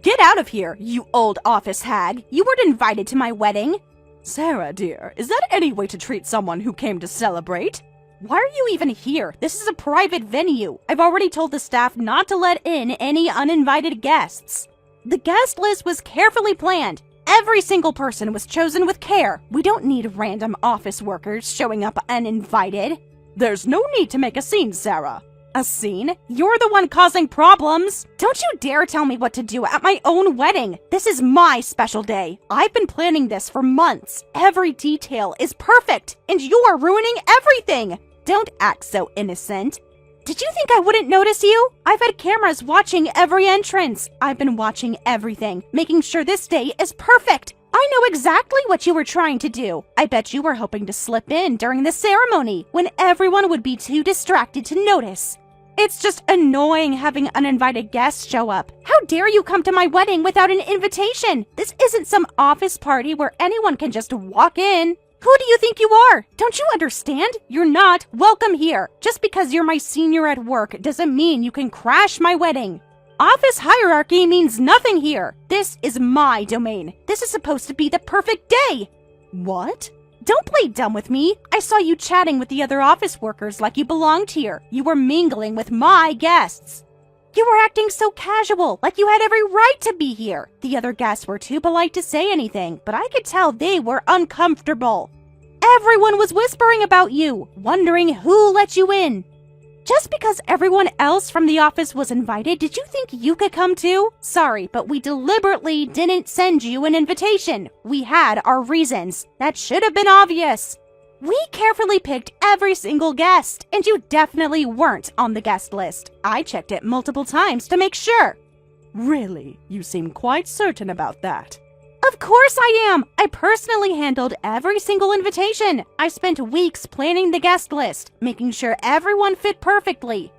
Get out of here, you old office hag. You weren't invited to my wedding. Sarah, dear, is that any way to treat someone who came to celebrate? Why are you even here? This is a private venue. I've already told the staff not to let in any uninvited guests. The guest list was carefully planned. Every single person was chosen with care. We don't need random office workers showing up uninvited. There's no need to make a scene, Sarah. A scene? You're the one causing problems. Don't you dare tell me what to do at my own wedding. This is my special day. I've been planning this for months. Every detail is perfect, and you're ruining everything. Don't act so innocent. Did you think I wouldn't notice you? I've had cameras watching every entrance. I've been watching everything, making sure this day is perfect. I know exactly what you were trying to do. I bet you were hoping to slip in during the ceremony when everyone would be too distracted to notice. It's just annoying having uninvited guests show up. How dare you come to my wedding without an invitation? This isn't some office party where anyone can just walk in. Who do you think you are? Don't you understand? You're not welcome here. Just because you're my senior at work doesn't mean you can crash my wedding. Office hierarchy means nothing here. This is my domain. This is supposed to be the perfect day. What? Don't play dumb with me. I saw you chatting with the other office workers like you belonged here. You were mingling with my guests. You were acting so casual, like you had every right to be here. The other guests were too polite to say anything, but I could tell they were uncomfortable. Everyone was whispering about you, wondering who let you in. Just because everyone else from the office was invited, did you think you could come too? Sorry, but we deliberately didn't send you an invitation. We had our reasons. That should have been obvious. We carefully picked every single guest, and you definitely weren't on the guest list. I checked it multiple times to make sure. Really? You seem quite certain about that. Of course I am! I personally handled every single invitation. I spent weeks planning the guest list, making sure everyone fit perfectly.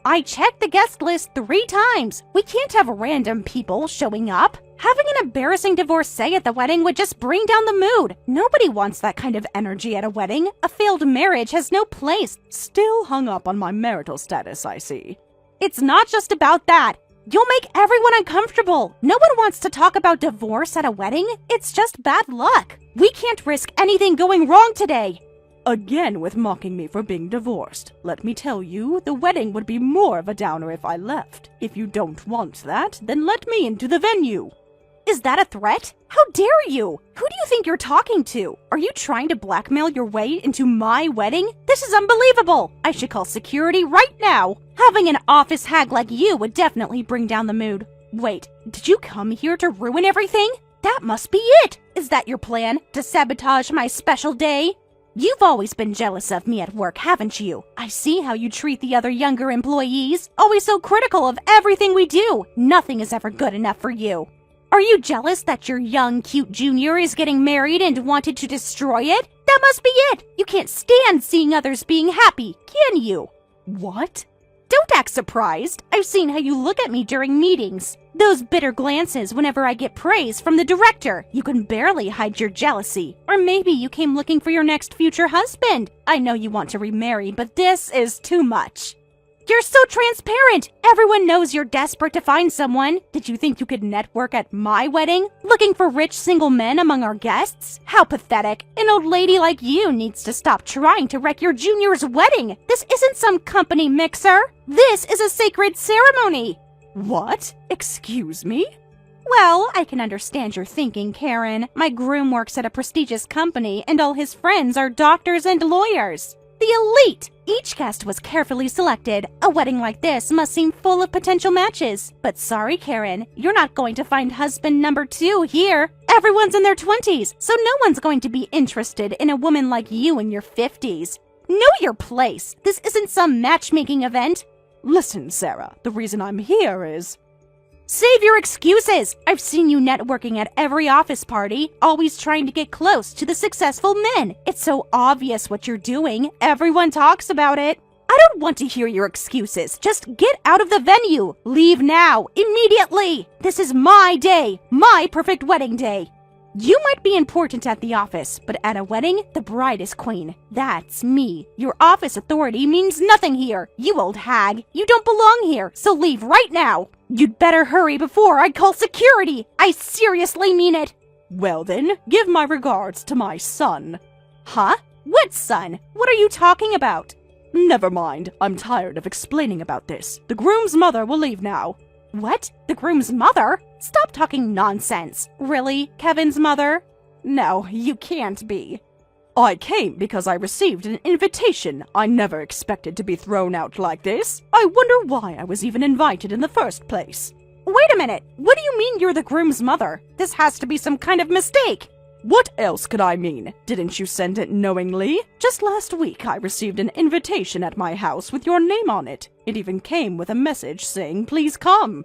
I checked the guest list 3 times. We can't have random people showing up. Having an embarrassing divorcee at the wedding would just bring down the mood. Nobody wants that kind of energy at a wedding. A failed marriage has no place. Still hung up on my marital status, I see. It's not just about that. You'll make everyone uncomfortable. No one wants to talk about divorce at a wedding. It's just bad luck. We can't risk anything going wrong today. Again with mocking me for being divorced. Let me tell you, the wedding would be more of a downer if I left. If you don't want that, then let me into the venue. Is that a threat? How dare you? Who do you think you're talking to? Are you trying to blackmail your way into my wedding? This is unbelievable. I should call security right now. Having an office hag like you would definitely bring down the mood. Wait, did you come here to ruin everything? That must be it. Is that your plan? To sabotage my special day? You've always been jealous of me at work, haven't you? I see how you treat the other younger employees. Always so critical of everything we do. Nothing is ever good enough for you. Are you jealous that your young, cute junior is getting married and wanted to destroy it? That must be it. You can't stand seeing others being happy, can you? What? Don't act surprised. I've seen how you look at me during meetings. Those bitter glances whenever I get praise from the director. You can barely hide your jealousy. Or maybe you came looking for your next future husband. I know you want to remarry, but this is too much. You're so transparent. Everyone knows you're desperate to find someone. Did you think you could network at my wedding? Looking for rich single men among our guests? How pathetic. An old lady like you needs to stop trying to wreck your junior's wedding. This isn't some company mixer. This is a sacred ceremony. What? Excuse me? Well, I can understand your thinking, Karen. My groom works at a prestigious company and all his friends are doctors and lawyers. The elite! Each guest was carefully selected. A wedding like this must seem full of potential matches. But sorry, Karen, you're not going to find husband number 2 here. Everyone's in their 20s, so no one's going to be interested in a woman like you in your 50s. Know your place. This isn't some matchmaking event. Listen, Sarah, the reason I'm here is... Save your excuses! I've seen you networking at every office party, always trying to get close to the successful men. It's so obvious what you're doing. Everyone talks about it. I don't want to hear your excuses. Just get out of the venue. Leave now, immediately. This is my day, my perfect wedding day. You might be important at the office, but at a wedding, the bride is queen. That's me. Your office authority means nothing here. You old hag. You don't belong here, so leave right now. You'd better hurry before I call security. I seriously mean it. Well then, give my regards to my son. Huh? What son? What are you talking about? Never mind. I'm tired of explaining about this. The groom's mother will leave now. What? The groom's mother? Stop talking nonsense. Really, Kevin's mother? No, you can't be. I came because I received an invitation. I never expected to be thrown out like this. I wonder why I was even invited in the first place. Wait a minute. What do you mean you're the groom's mother? This has to be some kind of mistake. What else could I mean? Didn't you send it knowingly? Just last week I received an invitation at my house with your name on it. It even came with a message saying, "Please come."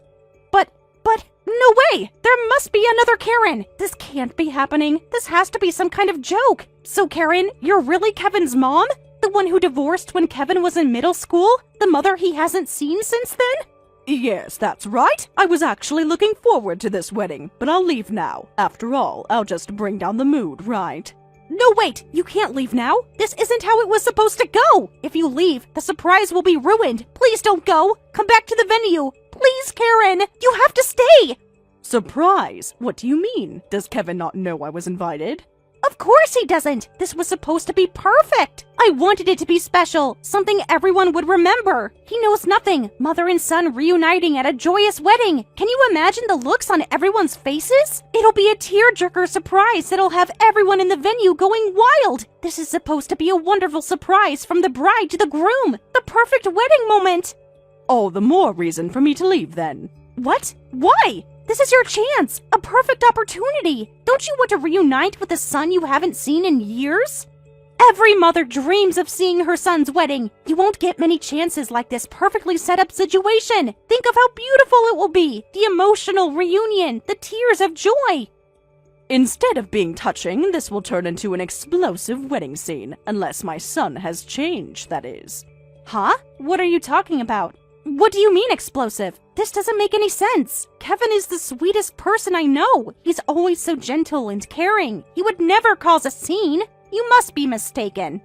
But, no way! There must be another Karen! This can't be happening. This has to be some kind of joke. So Karen, you're really Kevin's mom? The one who divorced when Kevin was in middle school? The mother he hasn't seen since then? Yes, that's right. I was actually looking forward to this wedding, but I'll leave now. After all, I'll just bring down the mood, right? No, wait! You can't leave now! This isn't how it was supposed to go! If you leave, the surprise will be ruined! Please don't go! Come back to the venue! Please, Karen! You have to stay! Surprise? What do you mean? Does Kevin not know I was invited? Of course he doesn't! This was supposed to be perfect! I wanted it to be special, something everyone would remember. He knows nothing. Mother and son reuniting at a joyous wedding. Can you imagine the looks on everyone's faces? It'll be a tearjerker surprise that'll have everyone in the venue going wild. This is supposed to be a wonderful surprise from the bride to the groom. The perfect wedding moment. All the more reason for me to leave then. What? Why? This is your chance! A perfect opportunity! Don't you want to reunite with a son you haven't seen in years? Every mother dreams of seeing her son's wedding. You won't get many chances like this perfectly set up situation. Think of how beautiful it will be. The emotional reunion, the tears of joy. Instead of being touching, this will turn into an explosive wedding scene. Unless my son has changed, that is. Huh? What are you talking about? What do you mean explosive? This doesn't make any sense. Kevin is the sweetest person I know. He's always so gentle and caring. He would never cause a scene. You must be mistaken.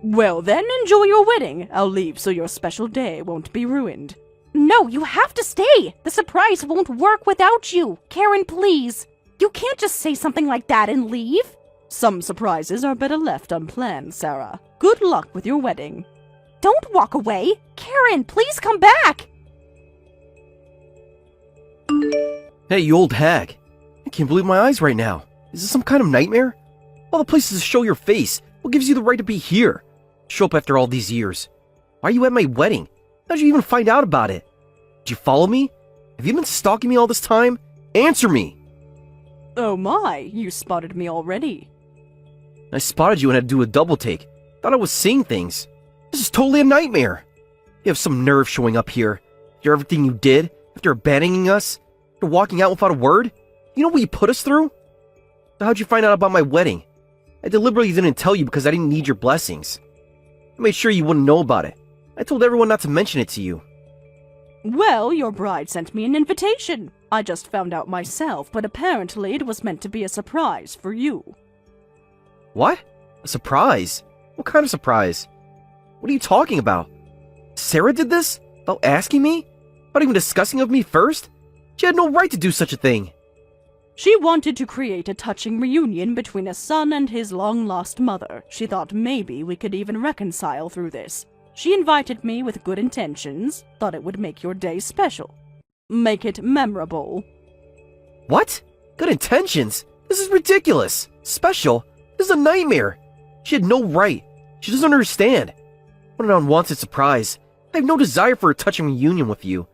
Well then, enjoy your wedding. I'll leave so your special day won't be ruined. No, you have to stay. The surprise won't work without you. Karen, please. You can't just say something like that and leave. Some surprises are better left unplanned, Sarah. Good luck with your wedding. Don't walk away! Karen, please come back! Hey, you old hag. I can't believe my eyes right now. Is this some kind of nightmare? All the places to show your face. What gives you the right to be here? Show up after all these years. Why are you at my wedding? How'd you even find out about it? Did you follow me? Have you been stalking me all this time? Answer me! Oh my, you spotted me already. I spotted you and had to do a double take. Thought I was seeing things. This is totally a nightmare. You have some nerve showing up here. After everything you did, after abandoning us, after walking out without a word. You know what you put us through? So how'd you find out about my wedding? I deliberately didn't tell you because I didn't need your blessings. I made sure you wouldn't know about it. I told everyone not to mention it to you. Well, your bride sent me an invitation. I just found out myself, but apparently it was meant to be a surprise for you. What? A surprise? What kind of surprise? What are you talking about? Sarah did this? Without asking me? Without even discussing with me first? She had no right to do such a thing. She wanted to create a touching reunion between a son and his long-lost mother. She thought maybe we could even reconcile through this. She invited me with good intentions, thought it would make your day special. Make it memorable. What? Good intentions? This is ridiculous. Special? This is a nightmare. She had no right. She doesn't understand. What an unwanted surprise. I have no desire for a touching reunion with you.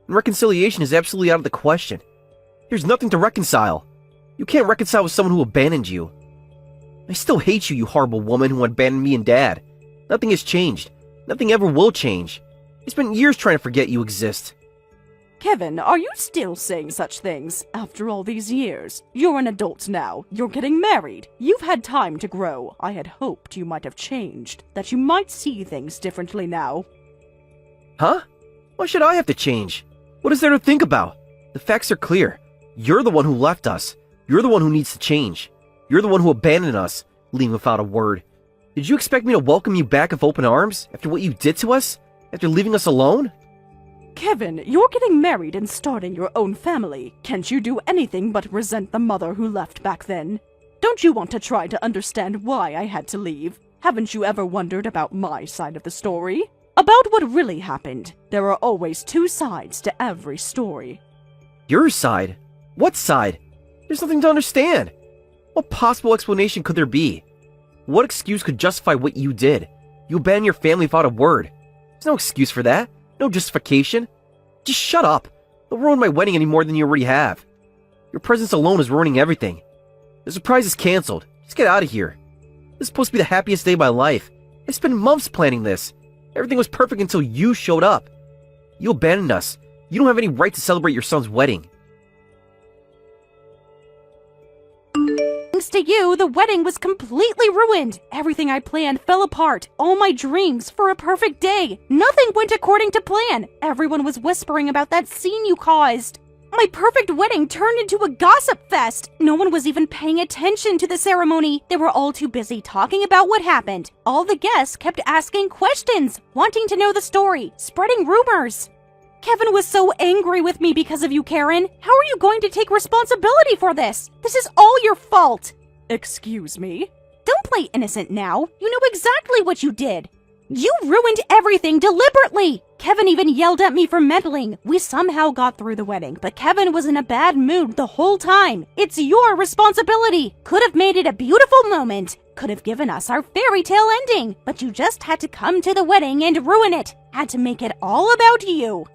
And reconciliation is absolutely out of the question. There's nothing to reconcile. You can't reconcile with someone who abandoned you. I still hate you, you horrible woman who abandoned me and Dad. Nothing has changed. Nothing ever will change. I spent years trying to forget you exist. Kevin, are you still saying such things after all these years? You're an adult now. You're getting married. You've had time to grow. I had hoped you might have changed, that you might see things differently now. Huh? Why should I have to change? What is there to think about? The facts are clear. You're the one who left us. You're the one who needs to change. You're the one who abandoned us, leaving without a word. Did you expect me to welcome you back with open arms after what you did to us? After leaving us alone? Kevin, you're getting married and starting your own family. Can't you do anything but resent the mother who left back then? Don't you want to try to understand why I had to leave? Haven't you ever wondered about my side of the story? About what really happened? There are always two sides to every story. Your side? What side? There's nothing to understand. What possible explanation could there be? What excuse could justify what you did? You abandoned your family without a word. There's no excuse for that. No justification. Just shut up. Don't ruin my wedding any more than you already have. Your presence alone is ruining everything. The surprise is canceled. Just get out of here. This is supposed to be the happiest day of my life. I spent months planning this. Everything was perfect until you showed up. You abandoned us. You don't have any right to celebrate your son's wedding. Thanks to you, the wedding was completely ruined. Everything I planned fell apart. All my dreams for a perfect day. Nothing went according to plan. Everyone was whispering about that scene you caused. My perfect wedding turned into a gossip fest. No one was even paying attention to the ceremony. They were all too busy talking about what happened. All the guests kept asking questions, wanting to know the story, spreading rumors. Kevin was so angry with me because of you, Karen. How are you going to take responsibility for this? This is all your fault. Excuse me? Don't play innocent now. You know exactly what you did. You ruined everything deliberately. Kevin even yelled at me for meddling. We somehow got through the wedding, but Kevin was in a bad mood the whole time. It's your responsibility. Could have made it a beautiful moment. Could have given us our fairy tale ending. But you just had to come to the wedding and ruin it. Had to make it all about you.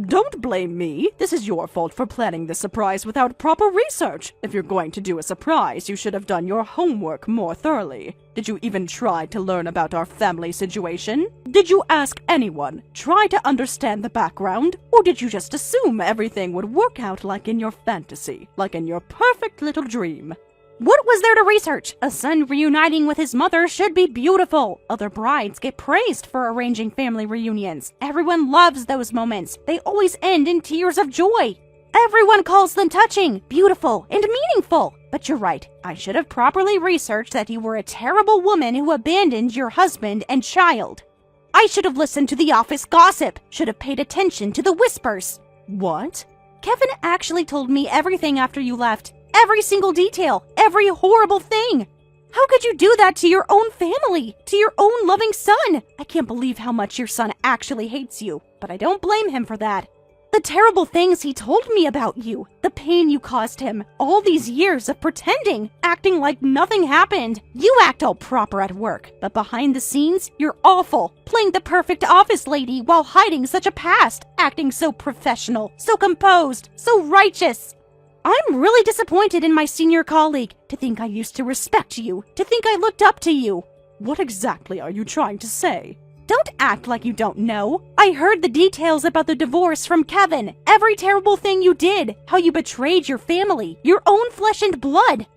Don't blame me. This is your fault for planning this surprise without proper research. If you're going to do a surprise, you should have done your homework more thoroughly. Did you even try to learn about our family situation? Did you ask anyone? Try to understand the background? Or did you just assume everything would work out like in your fantasy, like in your perfect little dream? What was there to research? A son reuniting with his mother should be beautiful. Other brides get praised for arranging family reunions. Everyone loves those moments. They always end in tears of joy. Everyone calls them touching, beautiful, and meaningful. But you're right. I should have properly researched that you were a terrible woman who abandoned your husband and child. I should have listened to the office gossip. Should have paid attention to the whispers. What? Kevin actually told me everything after you left. Every single detail, every horrible thing. How could you do that to your own family, to your own loving son? I can't believe how much your son actually hates you, but I don't blame him for that. The terrible things he told me about you, the pain you caused him, all these years of pretending, acting like nothing happened. You act all proper at work, but behind the scenes, you're awful, playing the perfect office lady while hiding such a past, acting so professional, so composed, so righteous. I'm really disappointed in my senior colleague. To think I used to respect you. To think I looked up to you. What exactly are you trying to say? Don't act like you don't know. I heard the details about the divorce from Kevin. Every terrible thing you did. How you betrayed your family. Your own flesh and blood.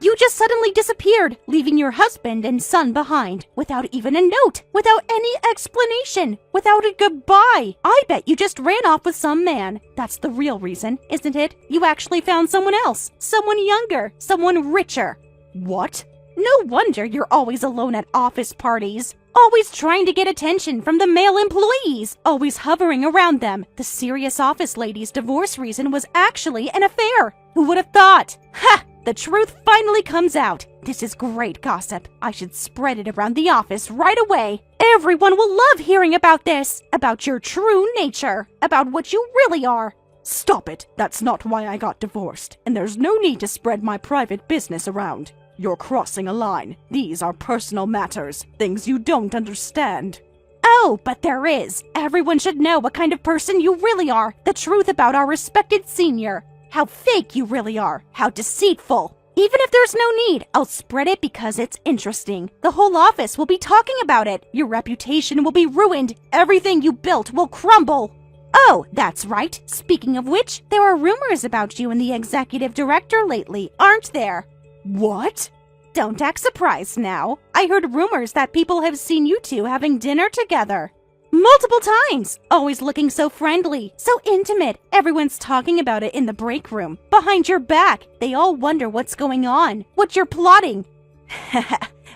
You just suddenly disappeared, leaving your husband and son behind, without even a note, without any explanation, without a goodbye. I bet you just ran off with some man. That's the real reason, isn't it? You actually found someone else, someone younger, someone richer. What? No wonder you're always alone at office parties. Always trying to get attention from the male employees. Always hovering around them. The serious office lady's divorce reason was actually an affair. Who would have thought? Ha! The truth finally comes out. This is great gossip. I should spread it around the office right away. Everyone will love hearing about this. About your true nature. About what you really are. Stop it. That's not why I got divorced. And there's no need to spread my private business around. You're crossing a line. These are personal matters. Things you don't understand. Oh, but there is. Everyone should know what kind of person you really are. The truth about our respected senior. How fake you really are. How deceitful. Even if there's no need, I'll spread it because it's interesting. The whole office will be talking about it. Your reputation will be ruined. Everything you built will crumble. Oh, that's right. Speaking of which, there are rumors about you and the executive director lately, aren't there? What? Don't act surprised now. I heard rumors that people have seen you two having dinner together. Multiple times! Always looking so friendly, so intimate. Everyone's talking about it in the break room. Behind your back. They all wonder what's going on, what you're plotting.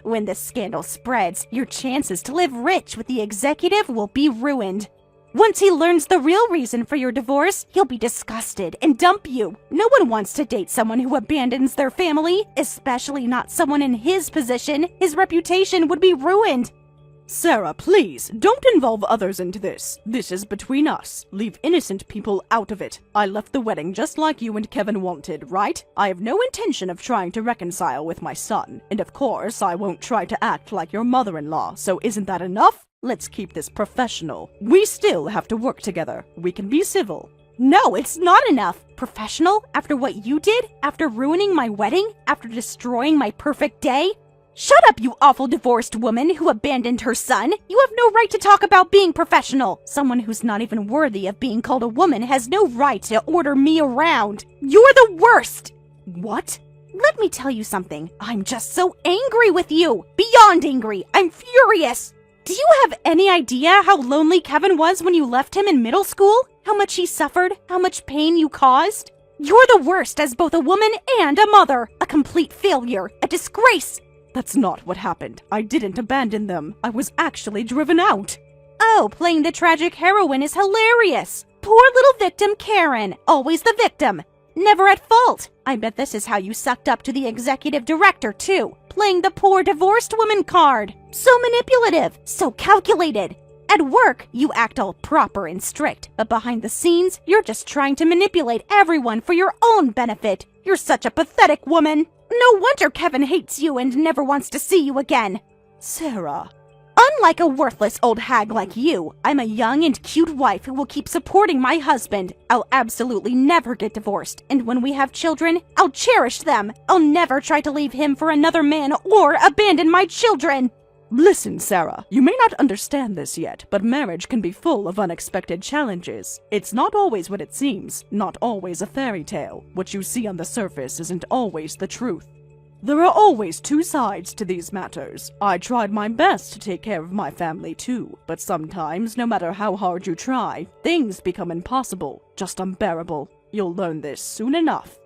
When the scandal spreads, your chances to live rich with the executive will be ruined. Once he learns the real reason for your divorce, he'll be disgusted and dump you. No one wants to date someone who abandons their family, especially not someone in his position. His reputation would be ruined. Sarah, please, don't involve others into this. This is between us. Leave innocent people out of it. I left the wedding just like you and Kevin wanted, right? I have no intention of trying to reconcile with my son. And of course, I won't try to act like your mother-in-law, so isn't that enough? Let's keep this professional. We still have to work together. We can be civil. No, it's not enough. Professional? After what you did? After ruining my wedding? After destroying my perfect day? Shut up, you awful divorced woman who abandoned her son. You have no right to talk about being professional. Someone who's not even worthy of being called a woman has no right to order me around. You're the worst. What? Let me tell you something. I'm just so angry with you. Beyond angry. I'm furious. Do you have any idea how lonely Kevin was when you left him in middle school? How much he suffered? How much pain you caused? You're the worst as both a woman and a mother. A complete failure. A disgrace. That's not what happened. I didn't abandon them. I was actually driven out. Oh, playing the tragic heroine is hilarious. Poor little victim Karen. Always the victim. Never at fault. I bet this is how you sucked up to the executive director, too. Playing the poor divorced woman card. So manipulative. So calculated. At work, you act all proper and strict. But behind the scenes, you're just trying to manipulate everyone for your own benefit. You're such a pathetic woman. No wonder Kevin hates you and never wants to see you again. Sarah. Unlike a worthless old hag like you, I'm a young and cute wife who will keep supporting my husband. I'll absolutely never get divorced, and when we have children, I'll cherish them. I'll never try to leave him for another man or abandon my children. Listen, Sarah, you may not understand this yet, but marriage can be full of unexpected challenges. It's not always what it seems, not always a fairy tale. What you see on the surface isn't always the truth. There are always two sides to these matters. I tried my best to take care of my family too, but sometimes, no matter how hard you try, things become impossible, just unbearable. You'll learn this soon enough.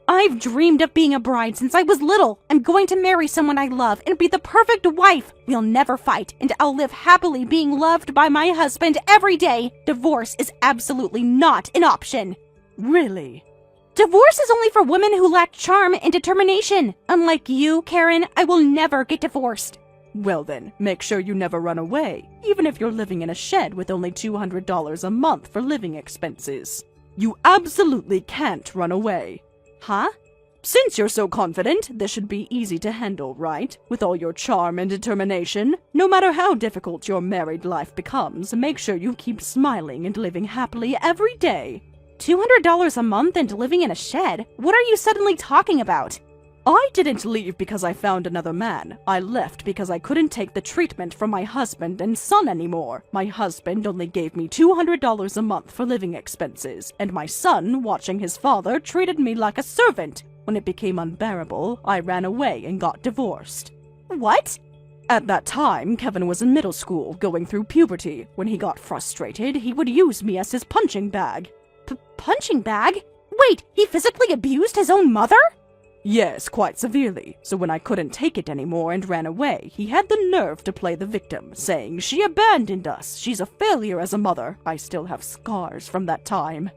I've dreamed of being a bride since I was little. I'm going to marry someone I love and be the perfect wife. We'll never fight, and I'll live happily being loved by my husband every day. Divorce is absolutely not an option. Really? Divorce is only for women who lack charm and determination. Unlike you, Karen, I will never get divorced. Well then, make sure you never run away, even if you're living in a shed with only $200 a month for living expenses. You absolutely can't run away. Huh? Since you're so confident, this should be easy to handle, right? With all your charm and determination. No matter how difficult your married life becomes, make sure you keep smiling and living happily every day. $200 a month and living in a shed? What are you suddenly talking about? I didn't leave because I found another man. I left because I couldn't take the treatment from my husband and son anymore. My husband only gave me $200 a month for living expenses, and my son, watching his father, treated me like a servant. When it became unbearable, I ran away and got divorced. What? At that time, Kevin was in middle school, going through puberty. When he got frustrated, he would use me as his punching bag. Punching bag? Wait, he physically abused his own mother? Yes, quite severely. So when I couldn't take it anymore and ran away, he had the nerve to play the victim, saying, "She abandoned us. She's a failure as a mother." I still have scars from that time.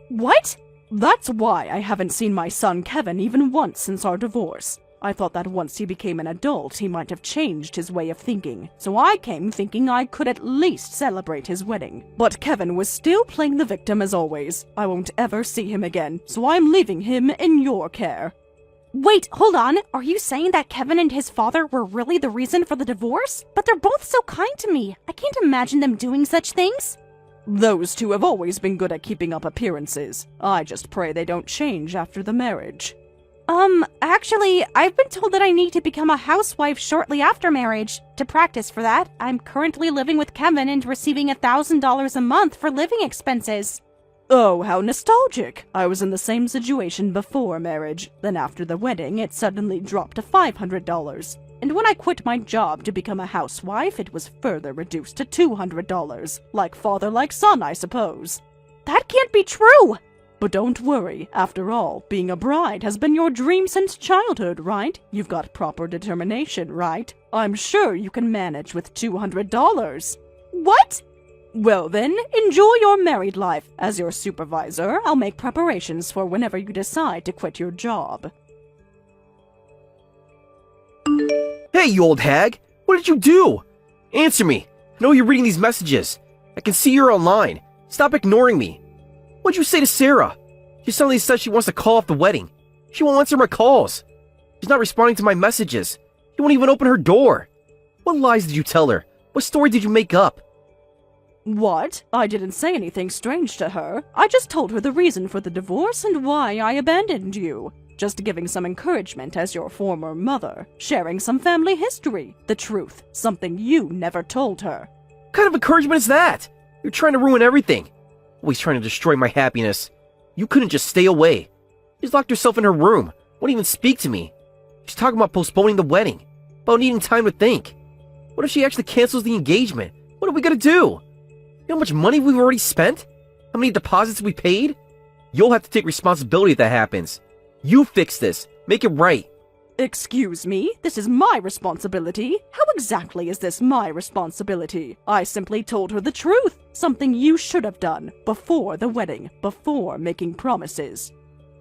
What? That's why I haven't seen my son Kevin even once since our divorce. I thought that once he became an adult, he might have changed his way of thinking, so I came thinking I could at least celebrate his wedding. But Kevin was still playing the victim as always. I won't ever see him again, so I'm leaving him in your care. Wait, hold on. Are you saying that Kevin and his father were really the reason for the divorce? But they're both so kind to me. I can't imagine them doing such things. Those two have always been good at keeping up appearances. I just pray they don't change after the marriage. Actually, I've been told that I need to become a housewife shortly after marriage. To practice for that, I'm currently living with Kevin and receiving $1,000 a month for living expenses. Oh, how nostalgic! I was in the same situation before marriage. Then after the wedding, it suddenly dropped to $500. And when I quit my job to become a housewife, it was further reduced to $200. Like father, like son, I suppose. That can't be true! But don't worry, after all, being a bride has been your dream since childhood, right? You've got proper determination, right? I'm sure you can manage with $200. What? Well then, enjoy your married life. As your supervisor, I'll make preparations for whenever you decide to quit your job. Hey, you old hag! What did you do? Answer me! I know you're reading these messages. I can see you're online. Stop ignoring me. What'd you say to Sarah? She suddenly says she wants to call off the wedding. She won't answer my calls. She's not responding to my messages. She won't even open her door. What lies did you tell her? What story did you make up? What? I didn't say anything strange to her. I just told her the reason for the divorce and why I abandoned you. Just giving some encouragement as your former mother. Sharing some family history. The truth. Something you never told her. What kind of encouragement is that? You're trying to ruin everything. Always trying to destroy my happiness. You couldn't just stay away. She's locked herself in her room. Won't even speak to me. She's talking about postponing the wedding. About needing time to think. What if she actually cancels the engagement? What are we gonna do? You know how much money we've already spent? How many deposits we paid? You'll have to take responsibility if that happens. You fix this. Make it right. Excuse me? This is my responsibility? How exactly is this my responsibility? I simply told her the truth. Something you should have done. Before the wedding. Before making promises.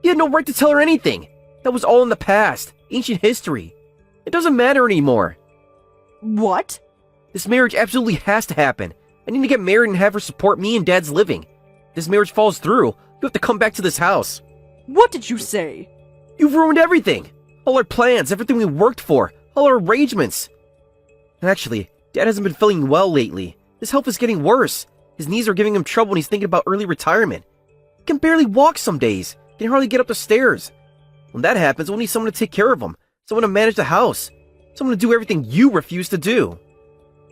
You had no right to tell her anything. That was all in the past. Ancient history. It doesn't matter anymore. What? This marriage absolutely has to happen. I need to get married and have her support me and Dad's living. If this marriage falls through, you have to come back to this house. What did you say? You've ruined everything. All our plans, everything we worked for, all our arrangements. And actually, Dad hasn't been feeling well lately. His health is getting worse. His knees are giving him trouble and he's thinking about early retirement. He can barely walk some days. He can hardly get up the stairs. When that happens, we'll need someone to take care of him. Someone to manage the house. Someone to do everything you refuse to do.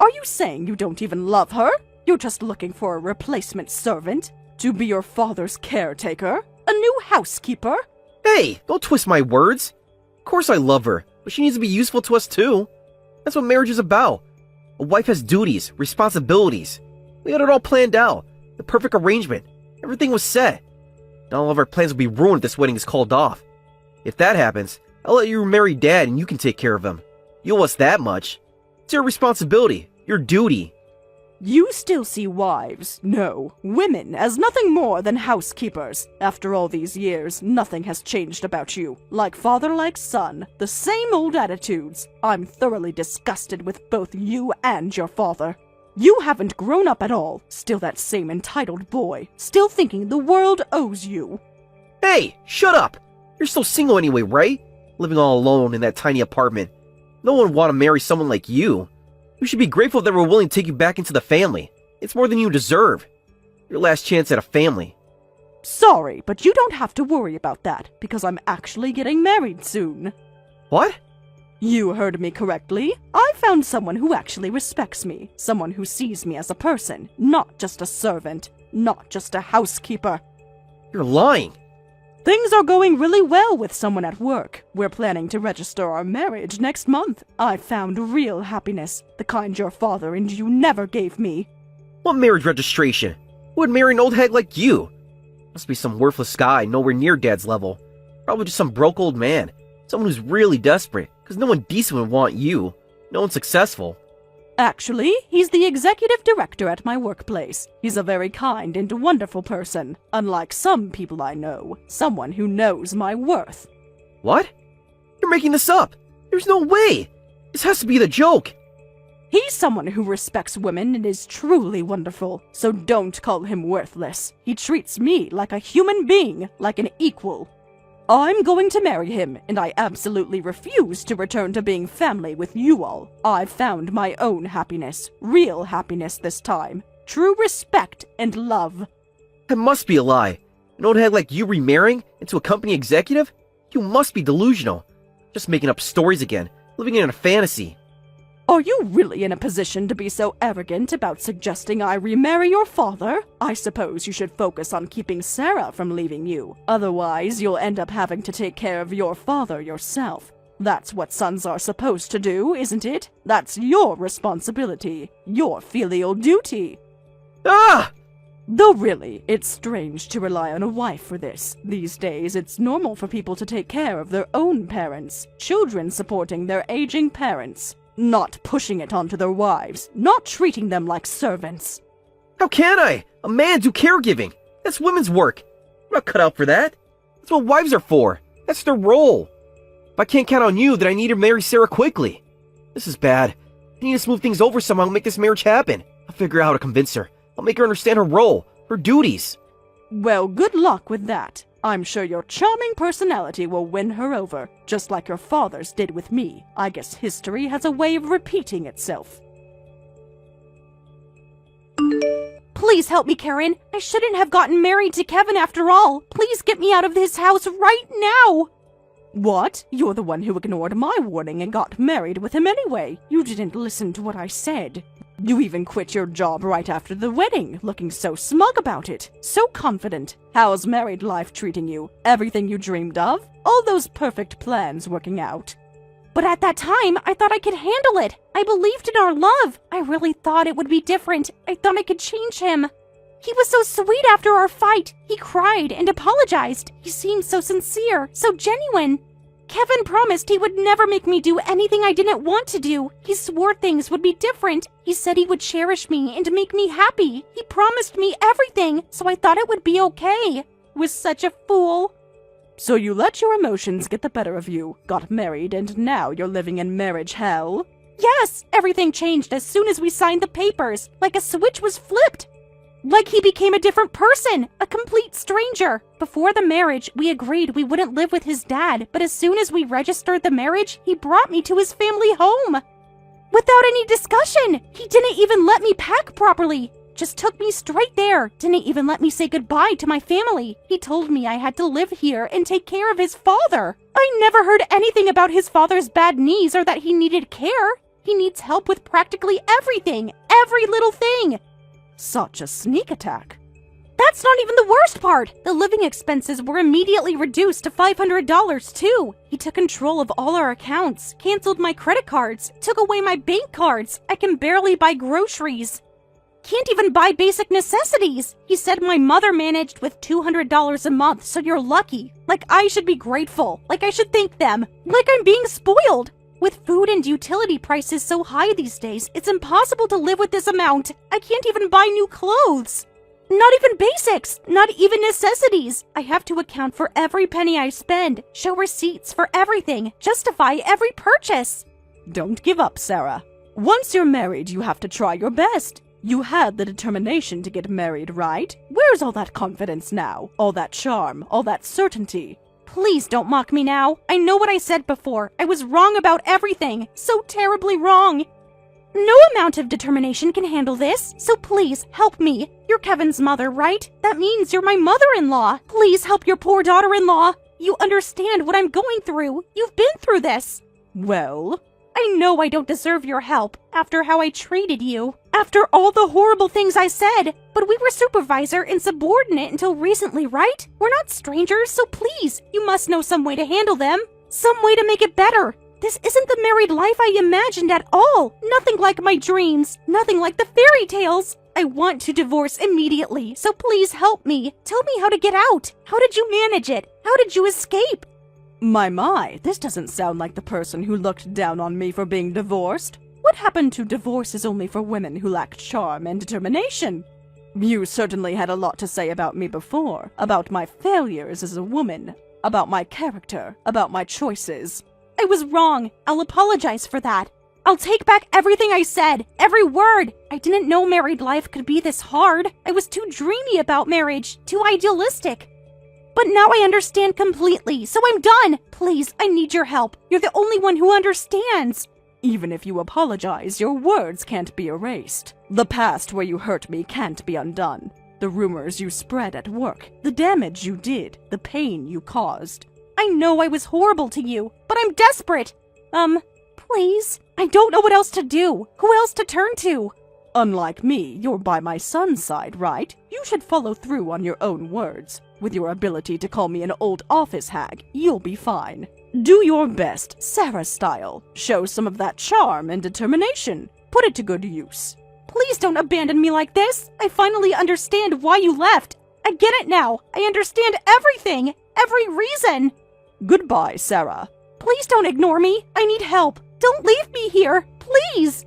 Are you saying you don't even love her? You're just looking for a replacement servant? To be your father's caretaker? A new housekeeper? Hey, don't twist my words. Of course I love her, but she needs to be useful to us too. That's what marriage is about. A wife has duties, responsibilities. We had it all planned out. The perfect arrangement. Everything was set. Now all of our plans will be ruined if this wedding is called off. If that happens, I'll let you marry Dad and you can take care of him. You owe us that much. It's your responsibility, your duty. You still see wives, no, women, as nothing more than housekeepers. After all these years, nothing has changed about you. Like father, like son, the same old attitudes. I'm thoroughly disgusted with both you and your father. You haven't grown up at all, still that same entitled boy, still thinking the world owes you. Hey, shut up! You're still single anyway, right? Living all alone in that tiny apartment. No one would want to marry someone like you. You should be grateful that we're willing to take you back into the family. It's more than you deserve. Your last chance at a family. Sorry, but you don't have to worry about that, because I'm actually getting married soon. What? You heard me correctly. I found someone who actually respects me. Someone who sees me as a person, not just a servant, not just a housekeeper. You're lying. Things are going really well with someone at work. We're planning to register our marriage next month. I found real happiness, the kind your father and you never gave me. What marriage registration? Who would marry an old hag like you? Must be some worthless guy nowhere near Dad's level. Probably just some broke old man. Someone who's really desperate, because no one decent would want you. No one successful. Actually, he's the executive director at my workplace. He's a very kind and wonderful person, unlike some people I know. Someone who knows my worth. What? You're making this up. There's no way. This has to be the joke. He's someone who respects women and is truly wonderful, so don't call him worthless. He treats me like a human being, like an equal. I'm going to marry him, and I absolutely refuse to return to being family with you all. I've found my own happiness, real happiness this time. True respect and love. That must be a lie. An old hag like you remarrying into a company executive? You must be delusional. Just making up stories again, living in a fantasy. Are you really in a position to be so arrogant about suggesting I remarry your father? I suppose you should focus on keeping Sarah from leaving you. Otherwise, you'll end up having to take care of your father yourself. That's what sons are supposed to do, isn't it? That's your responsibility. Your filial duty. Ah! Though really, it's strange to rely on a wife for this. These days, it's normal for people to take care of their own parents. Children supporting their aging parents. Not pushing it onto their wives. Not treating them like servants. How can I? A man do caregiving. That's women's work. I'm not cut out for that. That's what wives are for. That's their role. If I can't count on you, then I need to marry Sarah quickly. This is bad. I need to smooth things over somehow and make this marriage happen. I'll figure out how to convince her. I'll make her understand her role, her duties. Well, good luck with that. I'm sure your charming personality will win her over, just like your father's did with me. I guess history has a way of repeating itself. Please help me, Karen. I shouldn't have gotten married to Kevin after all. Please get me out of this house right now. What? You're the one who ignored my warning and got married with him anyway. You didn't listen to what I said. You even quit your job right after the wedding, looking so smug about it, so confident. How's married life treating you? Everything you dreamed of? All those perfect plans working out? But at that time, I thought I could handle it. I believed in our love. I really thought it would be different. I thought I could change him. He was so sweet after our fight. He cried and apologized. He seemed so sincere, so genuine. Kevin promised he would never make me do anything I didn't want to do. He swore things would be different. He said he would cherish me and make me happy. He promised me everything, so I thought it would be okay. Was such a fool. So you let your emotions get the better of you, got married, and now you're living in marriage hell? Yes, everything changed as soon as we signed the papers, like a switch was flipped. Like he became a different person, a complete stranger. Before the marriage, we agreed we wouldn't live with his dad, but as soon as we registered the marriage, he brought me to his family home. Without any discussion, he didn't even let me pack properly. Just took me straight there, didn't even let me say goodbye to my family. He told me I had to live here and take care of his father. I never heard anything about his father's bad knees or that he needed care. He needs help with practically everything, every little thing. Such a sneak attack. That's not even the worst part. The living expenses were immediately reduced to $500 too. He took control of all our accounts, canceled my credit cards, took away my bank cards. I can barely buy groceries. Can't even buy basic necessities. He said my mother managed with $200 a month, so you're lucky. Like I should be grateful. Like I should thank them. Like I'm being spoiled. With food and utility prices so high these days, it's impossible to live with this amount. I can't even buy new clothes. Not even basics, not even necessities. I have to account for every penny I spend, show receipts for everything, justify every purchase. Don't give up, Sarah. Once you're married, you have to try your best. You had the determination to get married, right? Where's all that confidence now? All that charm, all that certainty? Please don't mock me now. I know what I said before. I was wrong about everything. So terribly wrong. No amount of determination can handle this, so please help me. You're Kevin's mother, right? That means you're my mother-in-law. Please help your poor daughter-in-law. You understand what I'm going through. You've been through this. Well, I know I don't deserve your help after how I treated you. After all the horrible things I said. But we were supervisor and subordinate until recently, right? We're not strangers, so please, you must know some way to handle them. Some way to make it better. This isn't the married life I imagined at all. Nothing like my dreams. Nothing like the fairy tales. I want to divorce immediately, so please help me. Tell me how to get out. How did you manage it? How did you escape? My, this doesn't sound like the person who looked down on me for being divorced. What happened to divorce is only for women who lack charm and determination? You certainly had a lot to say about me before, about my failures as a woman, about my character, about my choices. I was wrong. I'll apologize for that. I'll take back everything I said, every word. I didn't know married life could be this hard. I was too dreamy about marriage, too idealistic. But now I understand completely, so I'm done. Please, I need your help. You're the only one who understands. Even if you apologize, your words can't be erased. The past where you hurt me can't be undone. The rumors you spread at work, the damage you did, the pain you caused. I know I was horrible to you, but I'm desperate. Please? I don't know what else to do. Who else to turn to? Unlike me, you're by my son's side, right? You should follow through on your own words. With your ability to call me an old office hag, you'll be fine. Do your best, Sarah style. Show some of that charm and determination. Put it to good use. Please don't abandon me like this. I finally understand why you left. I get it now. I understand everything. Every reason. Goodbye, Sarah. Please don't ignore me. I need help. Don't leave me here. Please.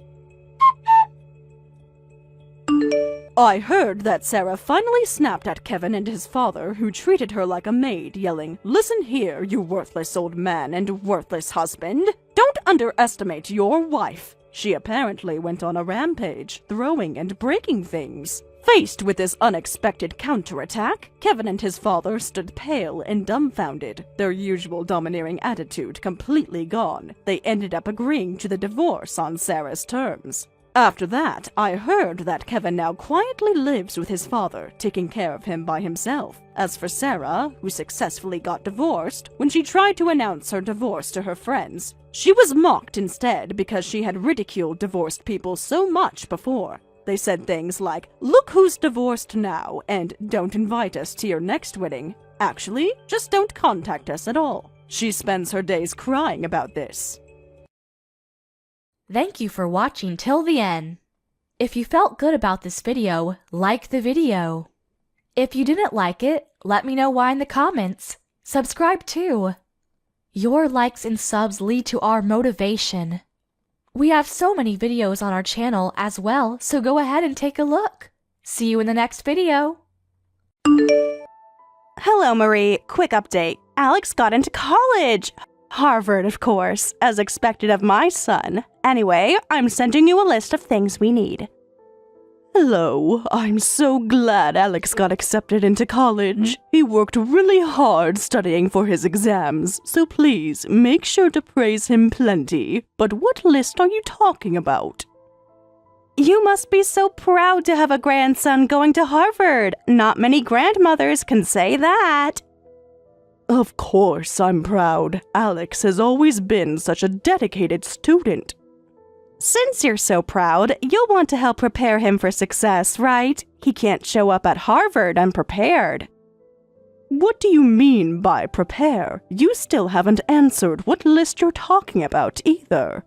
I heard that Sarah finally snapped at Kevin and his father, who treated her like a maid, yelling, "Listen here, you worthless old man and worthless husband. Don't underestimate your wife." She apparently went on a rampage, throwing and breaking things. Faced with this unexpected counterattack, Kevin and his father stood pale and dumbfounded, their usual domineering attitude completely gone. They ended up agreeing to the divorce on Sarah's terms. After that, I heard that Kevin now quietly lives with his father, taking care of him by himself. As for Sarah, who successfully got divorced, when she tried to announce her divorce to her friends, she was mocked instead because she had ridiculed divorced people so much before. They said things like, "Look who's divorced now," and "Don't invite us to your next wedding. Actually, just don't contact us at all." She spends her days crying about this. Thank you for watching till the end. If you felt good about this video, like the video. If you didn't like it, let me know why in the comments. Subscribe too. Your likes and subs lead to our motivation. We have so many videos on our channel as well, so go ahead and take a look. See you in the next video. Hello, Marie. Quick update. Alex got into college. Harvard, of course, as expected of my son. Anyway, I'm sending you a list of things we need. Hello, I'm so glad Alex got accepted into college. He worked really hard studying for his exams, so please make sure to praise him plenty. But what list are you talking about? You must be so proud to have a grandson going to Harvard. Not many grandmothers can say that. Of course I'm proud. Alex has always been such a dedicated student. Since you're so proud, you'll want to help prepare him for success, right? He can't show up at Harvard unprepared. What do you mean by prepare? You still haven't answered what list you're talking about either.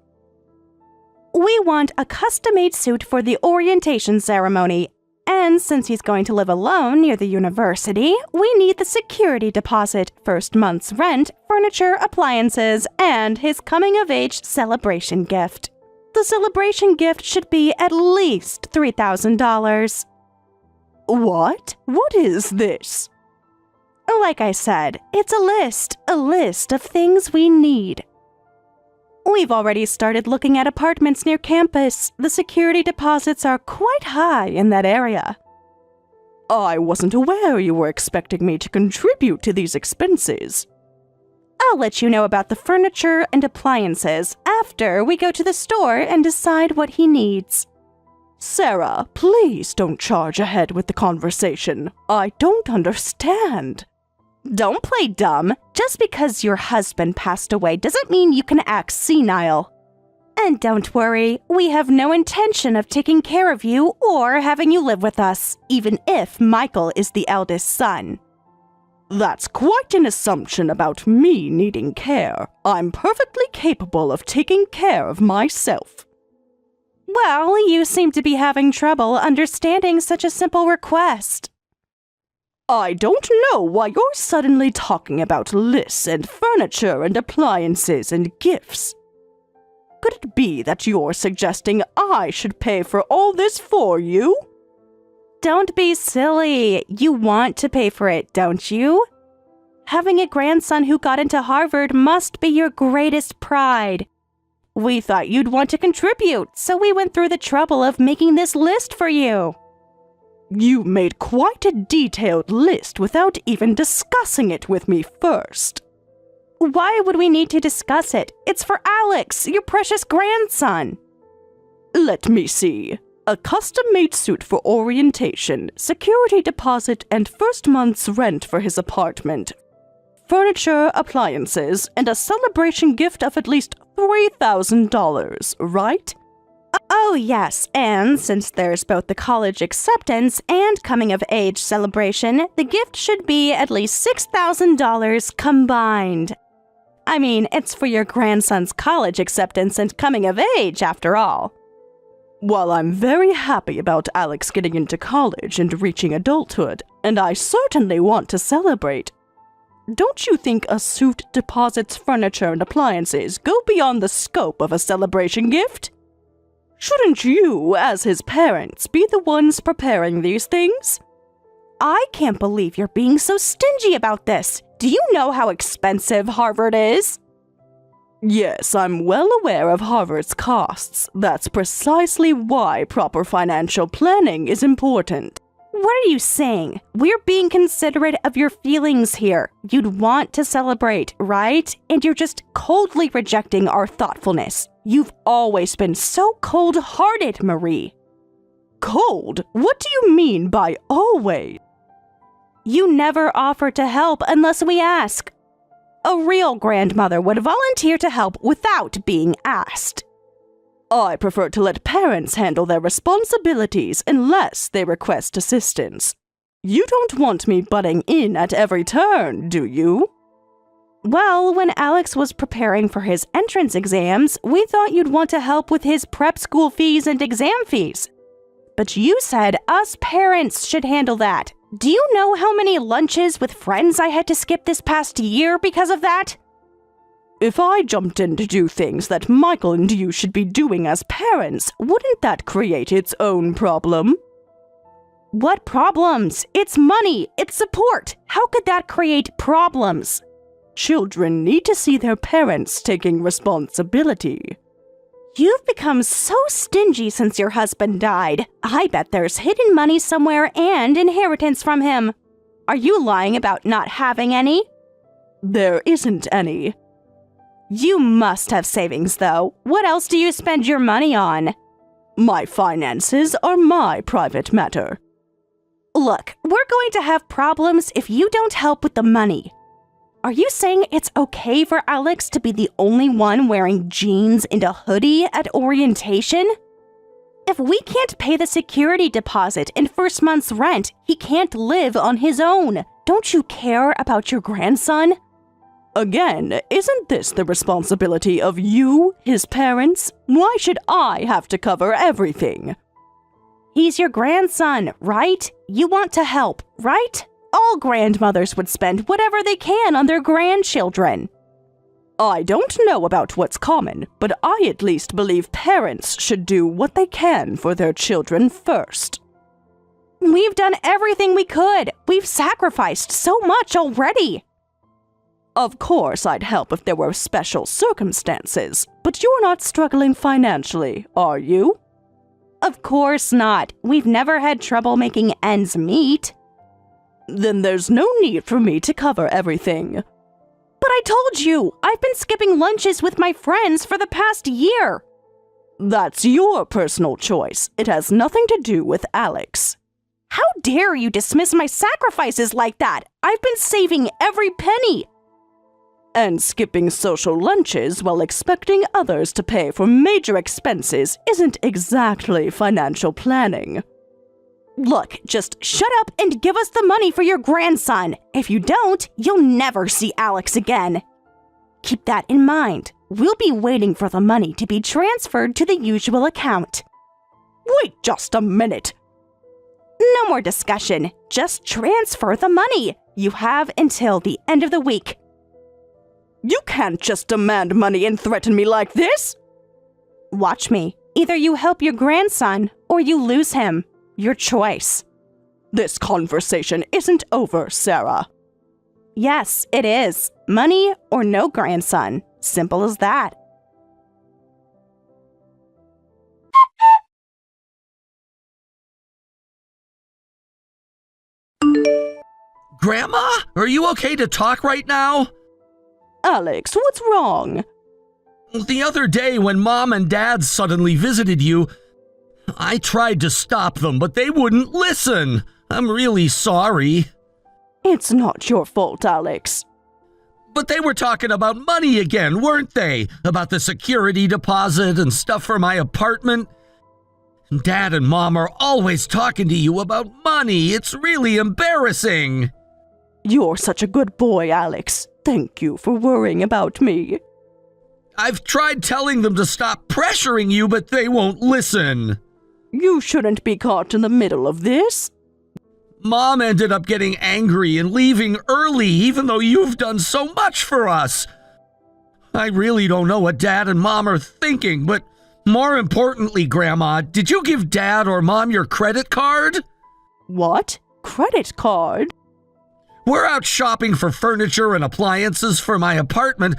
We want a custom-made suit for the orientation ceremony. And since he's going to live alone near the university, we need the security deposit, first month's rent, furniture, appliances, and his coming-of-age celebration gift. The celebration gift should be at least $3,000. What? What is this? Like I said, it's a list of things we need. We've already started looking at apartments near campus. The security deposits are quite high in that area. I wasn't aware you were expecting me to contribute to these expenses. I'll let you know about the furniture and appliances after we go to the store and decide what he needs. Sarah, please don't charge ahead with the conversation. I don't understand. Don't play dumb. Just because your husband passed away doesn't mean you can act senile. And don't worry, we have no intention of taking care of you or having you live with us, even if Michael is the eldest son. That's quite an assumption about me needing care. I'm perfectly capable of taking care of myself. Well, you seem to be having trouble understanding such a simple request. I don't know why you're suddenly talking about lists and furniture and appliances and gifts. Could it be that you're suggesting I should pay for all this for you? Don't be silly. You want to pay for it, don't you? Having a grandson who got into Harvard must be your greatest pride. We thought you'd want to contribute, so we went through the trouble of making this list for you. You made quite a detailed list without even discussing it with me first. Why would we need to discuss it? It's for Alex, your precious grandson. Let me see. A custom-made suit for orientation, security deposit, and first month's rent for his apartment. Furniture, appliances, and a celebration gift of at least $3,000, right? Oh, yes, and since there's both the college acceptance and coming-of-age celebration, the gift should be at least $6,000 combined. I mean, it's for your grandson's college acceptance and coming-of-age, after all. While I'm very happy about Alex getting into college and reaching adulthood, and I certainly want to celebrate, don't you think a suit, deposits, furniture, and appliances go beyond the scope of a celebration gift? Shouldn't you, as his parents, be the ones preparing these things? I can't believe you're being so stingy about this. Do you know how expensive Harvard is? Yes, I'm well aware of Harvard's costs. That's precisely why proper financial planning is important. What are you saying? We're being considerate of your feelings here. You'd want to celebrate, right? And you're just coldly rejecting our thoughtfulness. You've always been so cold-hearted, Marie. Cold? What do you mean by always? You never offer to help unless we ask. A real grandmother would volunteer to help without being asked. I prefer to let parents handle their responsibilities unless they request assistance. You don't want me butting in at every turn, do you? Well, when Alex was preparing for his entrance exams, we thought you'd want to help with his prep school fees and exam fees. But you said us parents should handle that. Do you know how many lunches with friends I had to skip this past year because of that? If I jumped in to do things that Michael and you should be doing as parents, wouldn't that create its own problem? What problems? It's money. It's support. How could that create problems? Children need to see their parents taking responsibility. You've become so stingy since your husband died. I bet there's hidden money somewhere and inheritance from him. Are you lying about not having any? There isn't any. You must have savings, though. What else do you spend your money on? My finances are my private matter. Look, we're going to have problems if you don't help with the money. Are you saying it's okay for Alex to be the only one wearing jeans and a hoodie at orientation? If we can't pay the security deposit and first month's rent, he can't live on his own. Don't you care about your grandson? Again, isn't this the responsibility of you, his parents? Why should I have to cover everything? He's your grandson, right? You want to help, right? All grandmothers would spend whatever they can on their grandchildren. I don't know about what's common, but I at least believe parents should do what they can for their children first. We've done everything we could. We've sacrificed so much already. Of course, I'd help if there were special circumstances, but you're not struggling financially, are you? Of course not. We've never had trouble making ends meet. Then there's no need for me to cover everything. But I told you, I've been skipping lunches with my friends for the past year. That's your personal choice. It has nothing to do with Alex. How dare you dismiss my sacrifices like that? I've been saving every penny. And skipping social lunches while expecting others to pay for major expenses isn't exactly financial planning. Look, just shut up and give us the money for your grandson. If you don't, you'll never see Alex again. Keep that in mind. We'll be waiting for the money to be transferred to the usual account. Wait just a minute. No more discussion. Just transfer the money. You have until the end of the week. You can't just demand money and threaten me like this. Watch me. Either you help your grandson or you lose him. Your choice. This conversation isn't over, Sarah. Yes, it is. Money or no grandson. Simple as that. Grandma, are you okay to talk right now? Alex, what's wrong? The other day when Mom and Dad suddenly visited you, I tried to stop them, but they wouldn't listen. I'm really sorry. It's not your fault, Alex. But they were talking about money again, weren't they? About the security deposit and stuff for my apartment. Dad and Mom are always talking to you about money. It's really embarrassing. You're such a good boy, Alex. Thank you for worrying about me. I've tried telling them to stop pressuring you, but they won't listen. You shouldn't be caught in the middle of this. Mom ended up getting angry and leaving early, even though you've done so much for us. I really don't know what Dad and Mom are thinking, but more importantly, Grandma, did you give Dad or Mom your credit card? What? Credit card? We're out shopping for furniture and appliances for my apartment,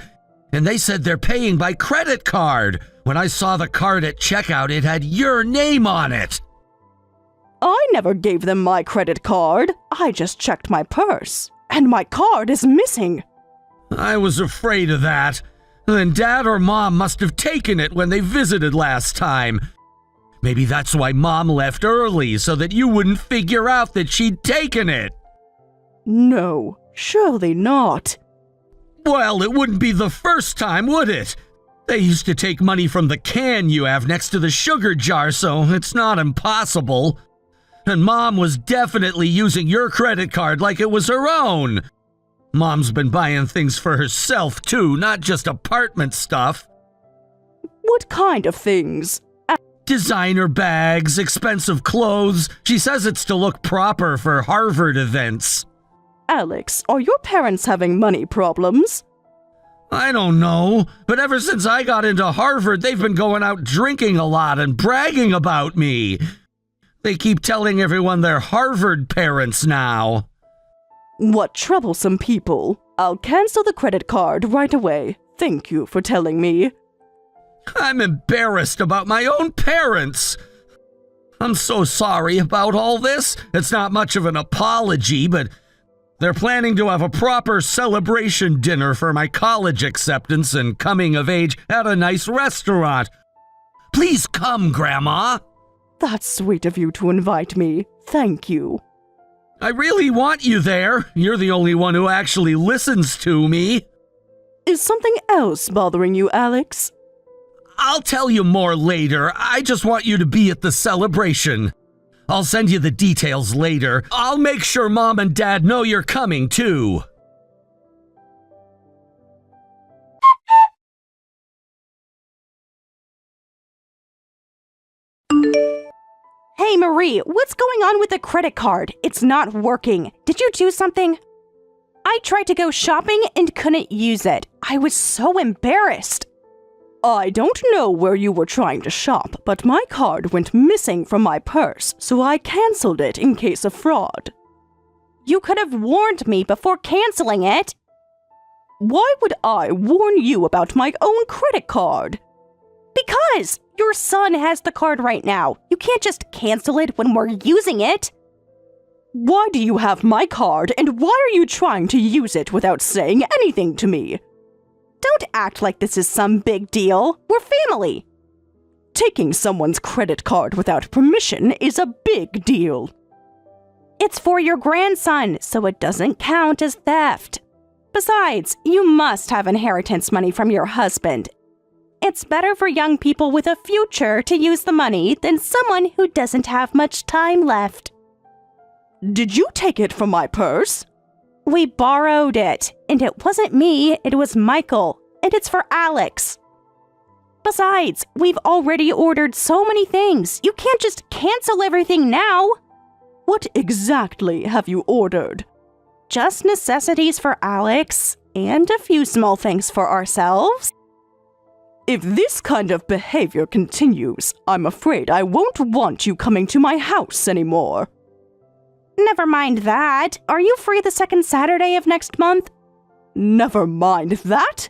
and they said they're paying by credit card. When I saw the card at checkout, it had your name on it. I never gave them my credit card. I just checked my purse. And my card is missing. I was afraid of that. Then Dad or Mom must have taken it when they visited last time. Maybe that's why Mom left early, so that you wouldn't figure out that she'd taken it. No, surely not. Well, it wouldn't be the first time, would it? They used to take money from the can you have next to the sugar jar, so it's not impossible. And Mom was definitely using your credit card like it was her own. Mom's been buying things for herself, too, not just apartment stuff. What kind of things? Designer bags, expensive clothes. She says it's to look proper for Harvard events. Alex, are your parents having money problems? I don't know, but ever since I got into Harvard, they've been going out drinking a lot and bragging about me. They keep telling everyone they're Harvard parents now. What troublesome people. I'll cancel the credit card right away. Thank you for telling me. I'm embarrassed about my own parents. I'm so sorry about all this. It's not much of an apology, but they're planning to have a proper celebration dinner for my college acceptance and coming of age at a nice restaurant. Please come, Grandma. That's sweet of you to invite me. Thank you. I really want you there. You're the only one who actually listens to me. Is something else bothering you, Alex? I'll tell you more later. I just want you to be at the celebration. I'll send you the details later. I'll make sure Mom and Dad know you're coming, too. Hey Marie, what's going on with the credit card? It's not working. Did you do something? I tried to go shopping and couldn't use it. I was so embarrassed. I don't know where you were trying to shop, but my card went missing from my purse, so I canceled it in case of fraud. You could have warned me before canceling it. Why would I warn you about my own credit card? Because your son has the card right now. You can't just cancel it when we're using it. Why do you have my card, and why are you trying to use it without saying anything to me? Don't act like this is some big deal. We're family. Taking someone's credit card without permission is a big deal. It's for your grandson, so it doesn't count as theft. Besides, you must have inheritance money from your husband. It's better for young people with a future to use the money than someone who doesn't have much time left. Did you take it from my purse? We borrowed it, and it wasn't me, it was Michael, and it's for Alex. Besides, we've already ordered so many things. You can't just cancel everything now. What exactly have you ordered? Just necessities for Alex, and a few small things for ourselves. If this kind of behavior continues, I'm afraid I won't want you coming to my house anymore. Never mind that. Are you free the second Saturday of next month? Never mind that.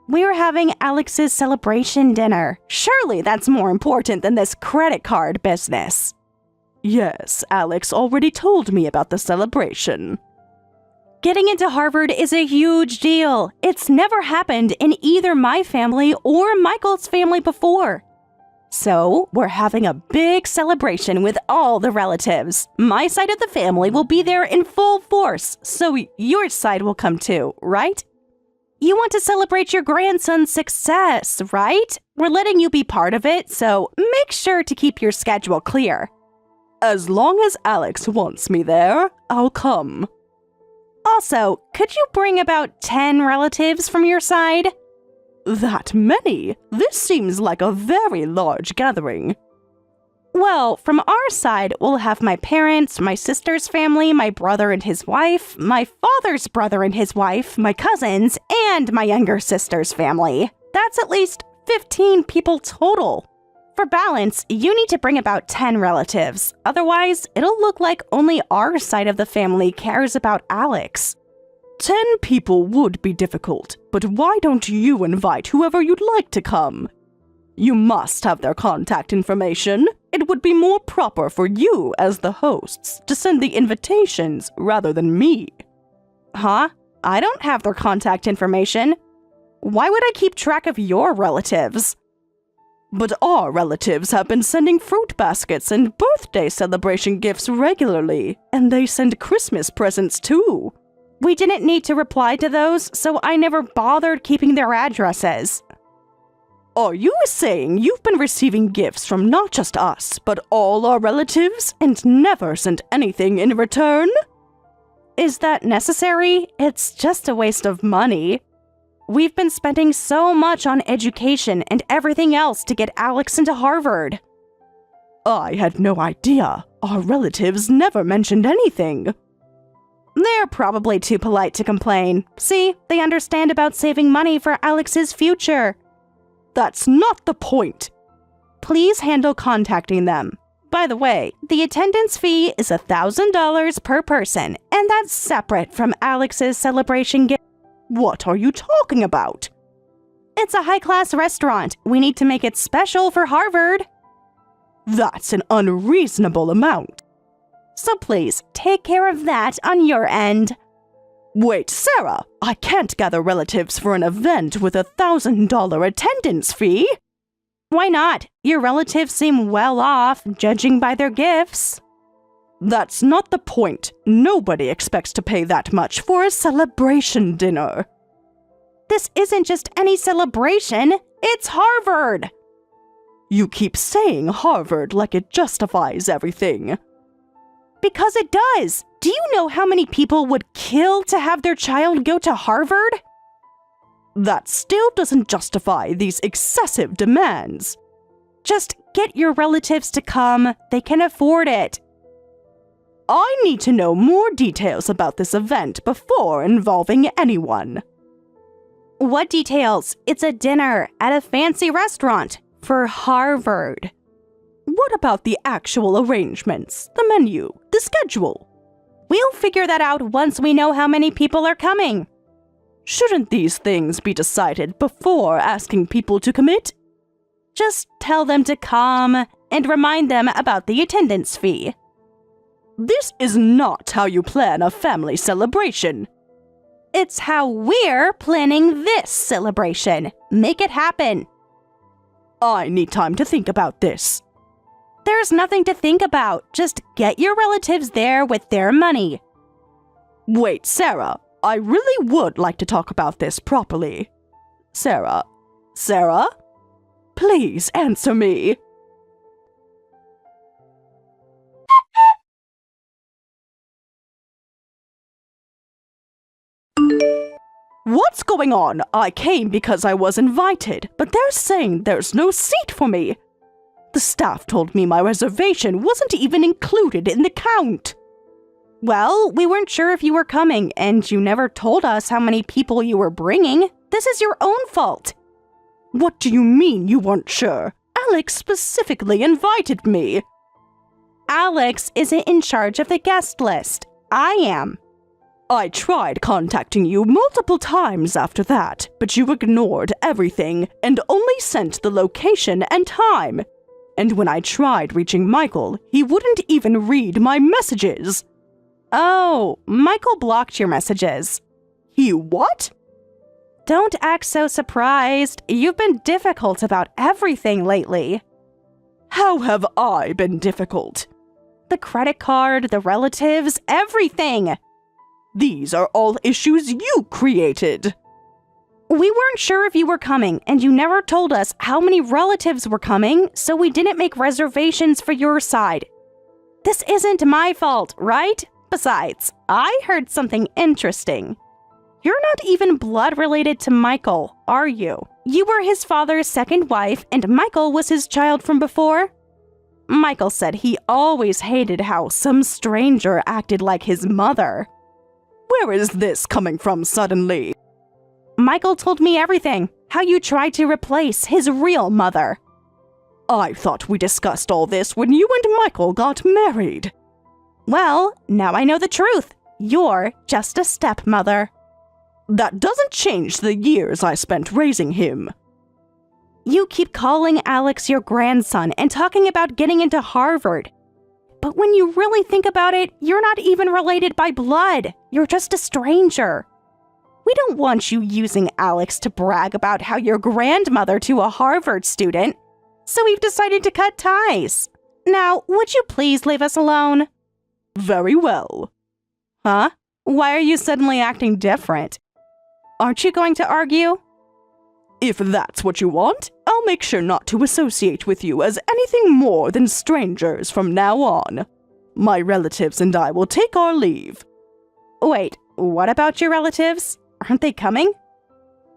We're having Alex's celebration dinner. Surely that's more important than this credit card business. Yes, Alex already told me about the celebration. Getting into Harvard is a huge deal. It's never happened in either my family or Michael's family before. So, we're having a big celebration with all the relatives. My side of the family will be there in full force, so your side will come too, right? You want to celebrate your grandson's success, right? We're letting you be part of it, so make sure to keep your schedule clear. As long as Alex wants me there, I'll come. Also, could you bring about 10 relatives from your side? That many? This seems like a very large gathering. Well, from our side, we'll have my parents, my sister's family, my brother and his wife, my father's brother and his wife, my cousins, and my younger sister's family. That's at least 15 people total. For balance, you need to bring about 10 relatives. Otherwise, it'll look like only our side of the family cares about Alex. 10 people would be difficult, but why don't you invite whoever you'd like to come? You must have their contact information. It would be more proper for you as the hosts to send the invitations rather than me. Huh? I don't have their contact information. Why would I keep track of your relatives? But our relatives have been sending fruit baskets and birthday celebration gifts regularly, and they send Christmas presents too. We didn't need to reply to those, so I never bothered keeping their addresses. Are you saying you've been receiving gifts from not just us, but all our relatives, and never sent anything in return? Is that necessary? It's just a waste of money. We've been spending so much on education and everything else to get Alex into Harvard. I had no idea. Our relatives never mentioned anything. They're probably too polite to complain. See, they understand about saving money for Alex's future. That's not the point. Please handle contacting them. By the way, the attendance fee is $1,000 per person, and that's separate from Alex's celebration gift. What are you talking about? It's a high-class restaurant. We need to make it special for Harvard. That's an unreasonable amount. So please, take care of that on your end. Wait, Sarah, I can't gather relatives for an event with $1,000 attendance fee. Why not? Your relatives seem well off, judging by their gifts. That's not the point. Nobody expects to pay that much for a celebration dinner. This isn't just any celebration, it's Harvard! You keep saying Harvard like it justifies everything. Because it does! Do you know how many people would kill to have their child go to Harvard? That still doesn't justify these excessive demands. Just get your relatives to come. They can afford it. I need to know more details about this event before involving anyone. What details? It's a dinner at a fancy restaurant for Harvard. What about the actual arrangements, the menu, the schedule? We'll figure that out once we know how many people are coming. Shouldn't these things be decided before asking people to commit? Just tell them to come and remind them about the attendance fee. This is not how you plan a family celebration. It's how we're planning this celebration. Make it happen. I need time to think about this. There's nothing to think about. Just get your relatives there with their money. Wait, Sarah, I really would like to talk about this properly. Sarah? Please answer me. What's going on? I came because I was invited, but they're saying there's no seat for me. The staff told me my reservation wasn't even included in the count. Well, we weren't sure if you were coming, and you never told us how many people you were bringing. This is your own fault. What do you mean you weren't sure? Alex specifically invited me. Alex isn't in charge of the guest list. I am. I tried contacting you multiple times after that, but you ignored everything and only sent the location and time. And when I tried reaching Michael, he wouldn't even read my messages. Oh, Michael blocked your messages. He what? Don't act so surprised. You've been difficult about everything lately. How have I been difficult? The credit card, the relatives, everything. These are all issues you created. We weren't sure if you were coming, and you never told us how many relatives were coming, so we didn't make reservations for your side. This isn't my fault, right? Besides, I heard something interesting. You're not even blood related to Michael, are you? You were his father's second wife, and Michael was his child from before? Michael said he always hated how some stranger acted like his mother. Where is this coming from suddenly? Michael told me everything, how you tried to replace his real mother. I thought we discussed all this when you and Michael got married. Well, now I know the truth. You're just a stepmother. That doesn't change the years I spent raising him. You keep calling Alex your grandson and talking about getting into Harvard. But when you really think about it, you're not even related by blood. You're just a stranger. We don't want you using Alex to brag about how you're grandmother to a Harvard student. So we've decided to cut ties. Now, would you please leave us alone? Very well. Huh? Why are you suddenly acting different? Aren't you going to argue? If that's what you want, I'll make sure not to associate with you as anything more than strangers from now on. My relatives and I will take our leave. Wait, what about your relatives? Aren't they coming?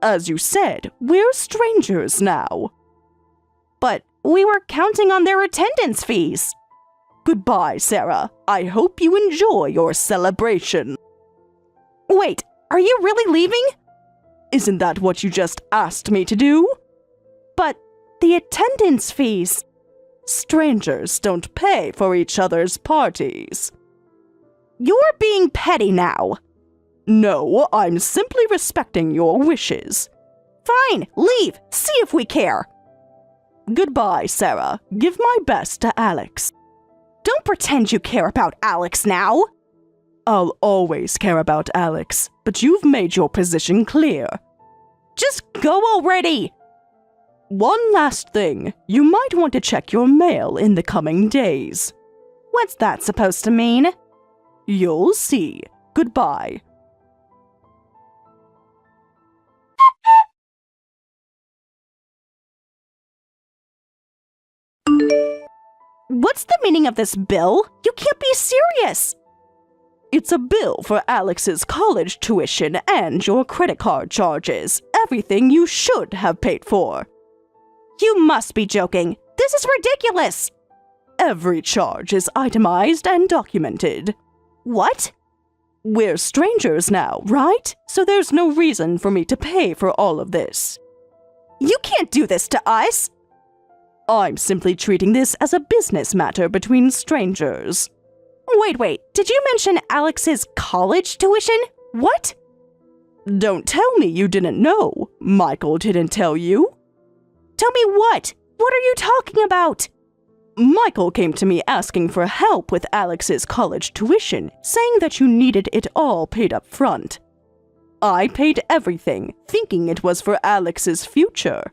As you said, we're strangers now. But we were counting on their attendance fees. Goodbye, Sarah. I hope you enjoy your celebration. Wait, are you really leaving? Isn't that what you just asked me to do? But the attendance fees. Strangers don't pay for each other's parties. You're being petty now. No, I'm simply respecting your wishes. Fine, leave. See if we care. Goodbye, Sarah. Give my best to Alex. Don't pretend you care about Alex now. I'll always care about Alex, but you've made your position clear. Just go already! One last thing. You might want to check your mail in the coming days. What's that supposed to mean? You'll see. Goodbye. What's the meaning of this bill? You can't be serious! It's a bill for Alex's college tuition and your credit card charges. Everything you should have paid for. You must be joking. This is ridiculous! Every charge is itemized and documented. What? We're strangers now, right? So there's no reason for me to pay for all of this. You can't do this to us! I'm simply treating this as a business matter between strangers. Wait, did you mention Alex's college tuition? What? Don't tell me you didn't know. Michael didn't tell you. Tell me what? What are you talking about? Michael came to me asking for help with Alex's college tuition, saying that you needed it all paid up front. I paid everything, thinking it was for Alex's future.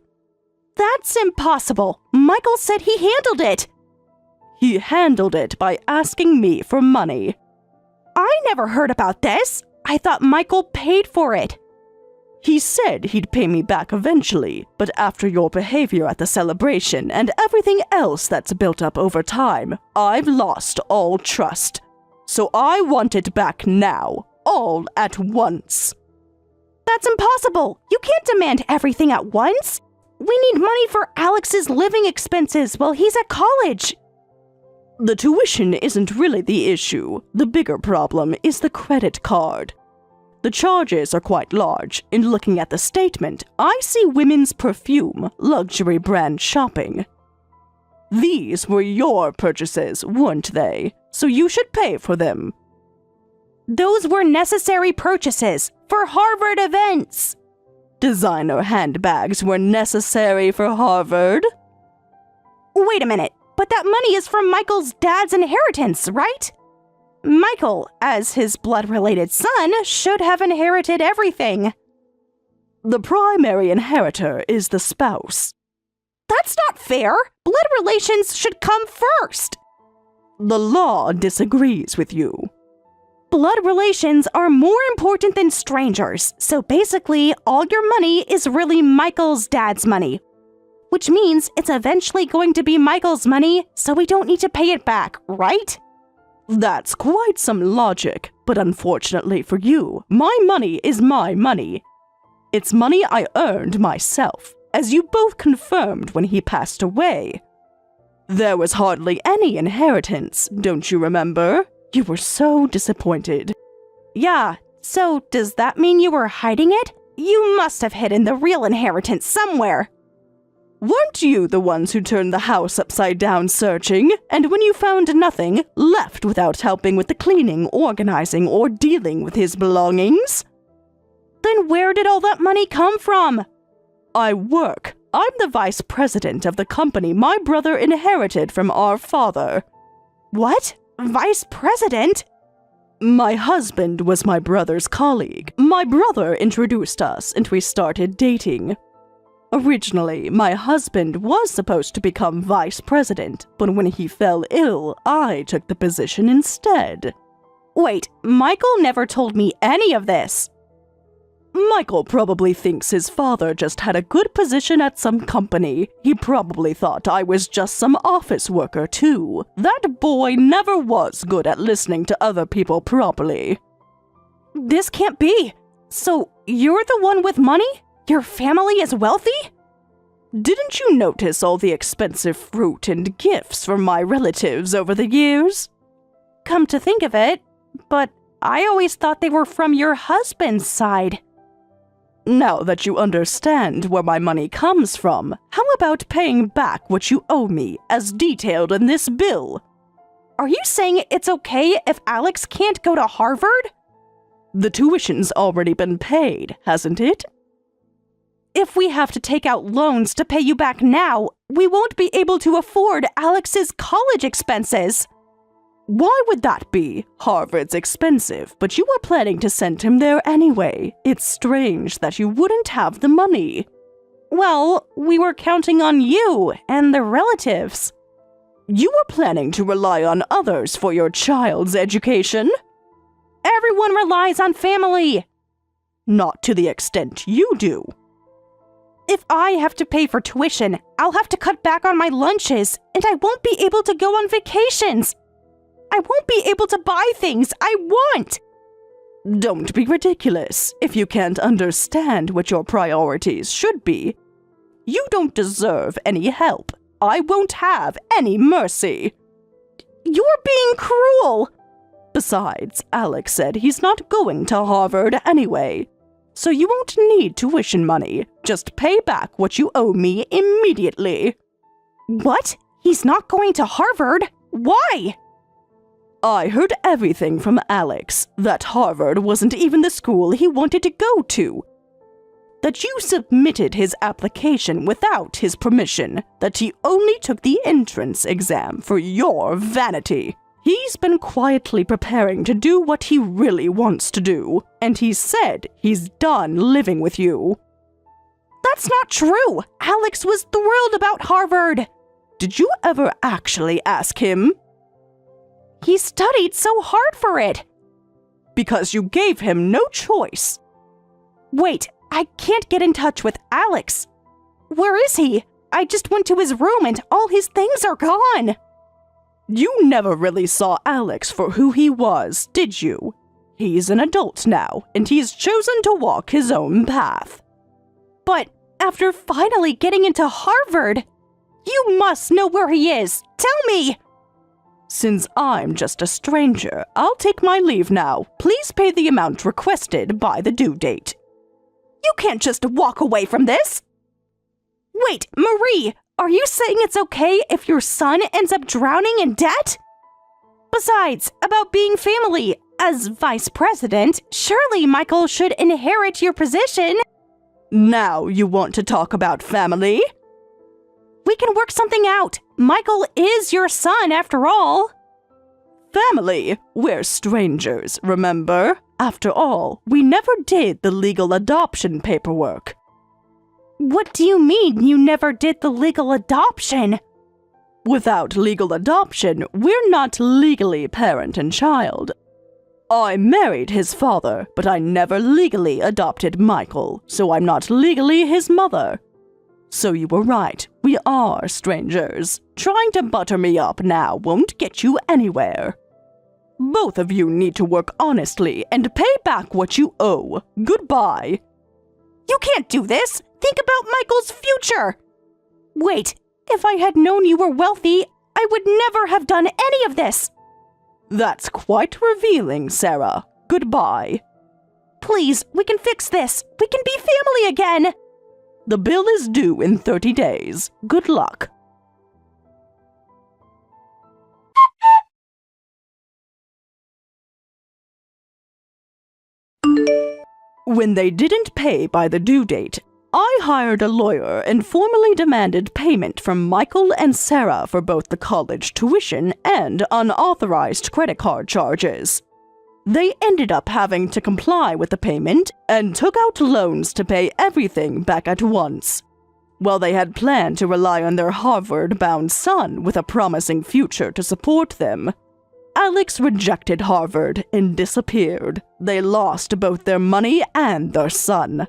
That's impossible. Michael said he handled it. He handled it by asking me for money. I never heard about this. I thought Michael paid for it. He said he'd pay me back eventually, but after your behavior at the celebration and everything else that's built up over time, I've lost all trust. So I want it back now, all at once. That's impossible. You can't demand everything at once. We need money for Alex's living expenses while he's at college. The tuition isn't really the issue. The bigger problem is the credit card. The charges are quite large. In looking at the statement, I see women's perfume, luxury brand shopping. These were your purchases, weren't they? So you should pay for them. Those were necessary purchases for Harvard events. Designer handbags were necessary for Harvard? Wait a minute, but that money is from Michael's dad's inheritance, right? Michael, as his blood-related son, should have inherited everything. The primary inheritor is the spouse. That That's not fair. Blood relations should come first. The law disagrees with you. Blood relations are more important than strangers, so basically, all your money is really Michael's dad's money. Which means it's eventually going to be Michael's money, so we don't need to pay it back, right? That's quite some logic, but unfortunately for you, my money is my money. It's money I earned myself, as you both confirmed when he passed away. There was hardly any inheritance, don't you remember? You were so disappointed. Yeah, so does that mean you were hiding it? You must have hidden the real inheritance somewhere. Weren't you the ones who turned the house upside down searching, and when you found nothing, left without helping with the cleaning, organizing, or dealing with his belongings? Then where did all that money come from? I work. I'm the vice president of the company my brother inherited from our father. What? Vice president? My husband was my brother's colleague. My brother introduced us, and we started dating. Originally, my husband was supposed to become vice president, but when he fell ill, I took the position instead. Wait, Michael never told me any of this. Michael probably thinks his father just had a good position at some company. He probably thought I was just some office worker too. That boy never was good at listening to other people properly. This can't be. So, you're the one with money? Your family is wealthy? Didn't you notice all the expensive fruit and gifts from my relatives over the years? Come to think of it, but I always thought they were from your husband's side. Now that you understand where my money comes from, how about paying back what you owe me, as detailed in this bill? Are you saying it's okay if Alex can't go to Harvard? The tuition's already been paid, hasn't it? If we have to take out loans to pay you back now, we won't be able to afford Alex's college expenses. Why would that be? Harvard's expensive, but you were planning to send him there anyway. It's strange that you wouldn't have the money. Well, we were counting on you and the relatives. You were planning to rely on others for your child's education? Everyone relies on family. Not to the extent you do. If I have to pay for tuition, I'll have to cut back on my lunches, and I won't be able to go on vacations. I won't be able to buy things I want. Don't be ridiculous. If you can't understand what your priorities should be, you don't deserve any help. I won't have any mercy. You're being cruel. Besides, Alex said he's not going to Harvard anyway. So you won't need tuition money. Just pay back what you owe me immediately. What? He's not going to Harvard? Why? I heard everything from Alex, that Harvard wasn't even the school he wanted to go to. That you submitted his application without his permission, that he only took the entrance exam for your vanity. He's been quietly preparing to do what he really wants to do, and he said he's done living with you. That's not true! Alex was thrilled about Harvard! Did you ever actually ask him? He studied so hard for it. Because you gave him no choice. Wait, I can't get in touch with Alex. Where is he? I just went to his room and all his things are gone. You never really saw Alex for who he was, did you? He's an adult now, and he's chosen to walk his own path. But after finally getting into Harvard, you must know where he is. Tell me! Since I'm just a stranger, I'll take my leave now. Please pay the amount requested by the due date. You can't just walk away from this. Wait, Marie, are you saying it's okay if your son ends up drowning in debt? Besides, about being family, as vice president, surely Michael should inherit your position. Now you want to talk about family? We can work something out. Michael is your son, after all. Family? We're strangers, remember? After all, we never did the legal adoption paperwork. What do you mean you never did the legal adoption? Without legal adoption, we're not legally parent and child. I married his father, but I never legally adopted Michael, so I'm not legally his mother. So you were right, we are strangers. Trying to butter me up now won't get you anywhere. Both of you need to work honestly and pay back what you owe. Goodbye. You can't do this! Think about Michael's future! Wait, if I had known you were wealthy, I would never have done any of this! That's quite revealing, Sarah. Goodbye. Please, we can fix this. We can be family again! The bill is due in 30 days. Good luck. When they didn't pay by the due date, I hired a lawyer and formally demanded payment from Michael and Sarah for both the college tuition and unauthorized credit card charges. They ended up having to comply with the payment and took out loans to pay everything back at once. While they had planned to rely on their Harvard-bound son with a promising future to support them, Alex rejected Harvard and disappeared. They lost both their money and their son.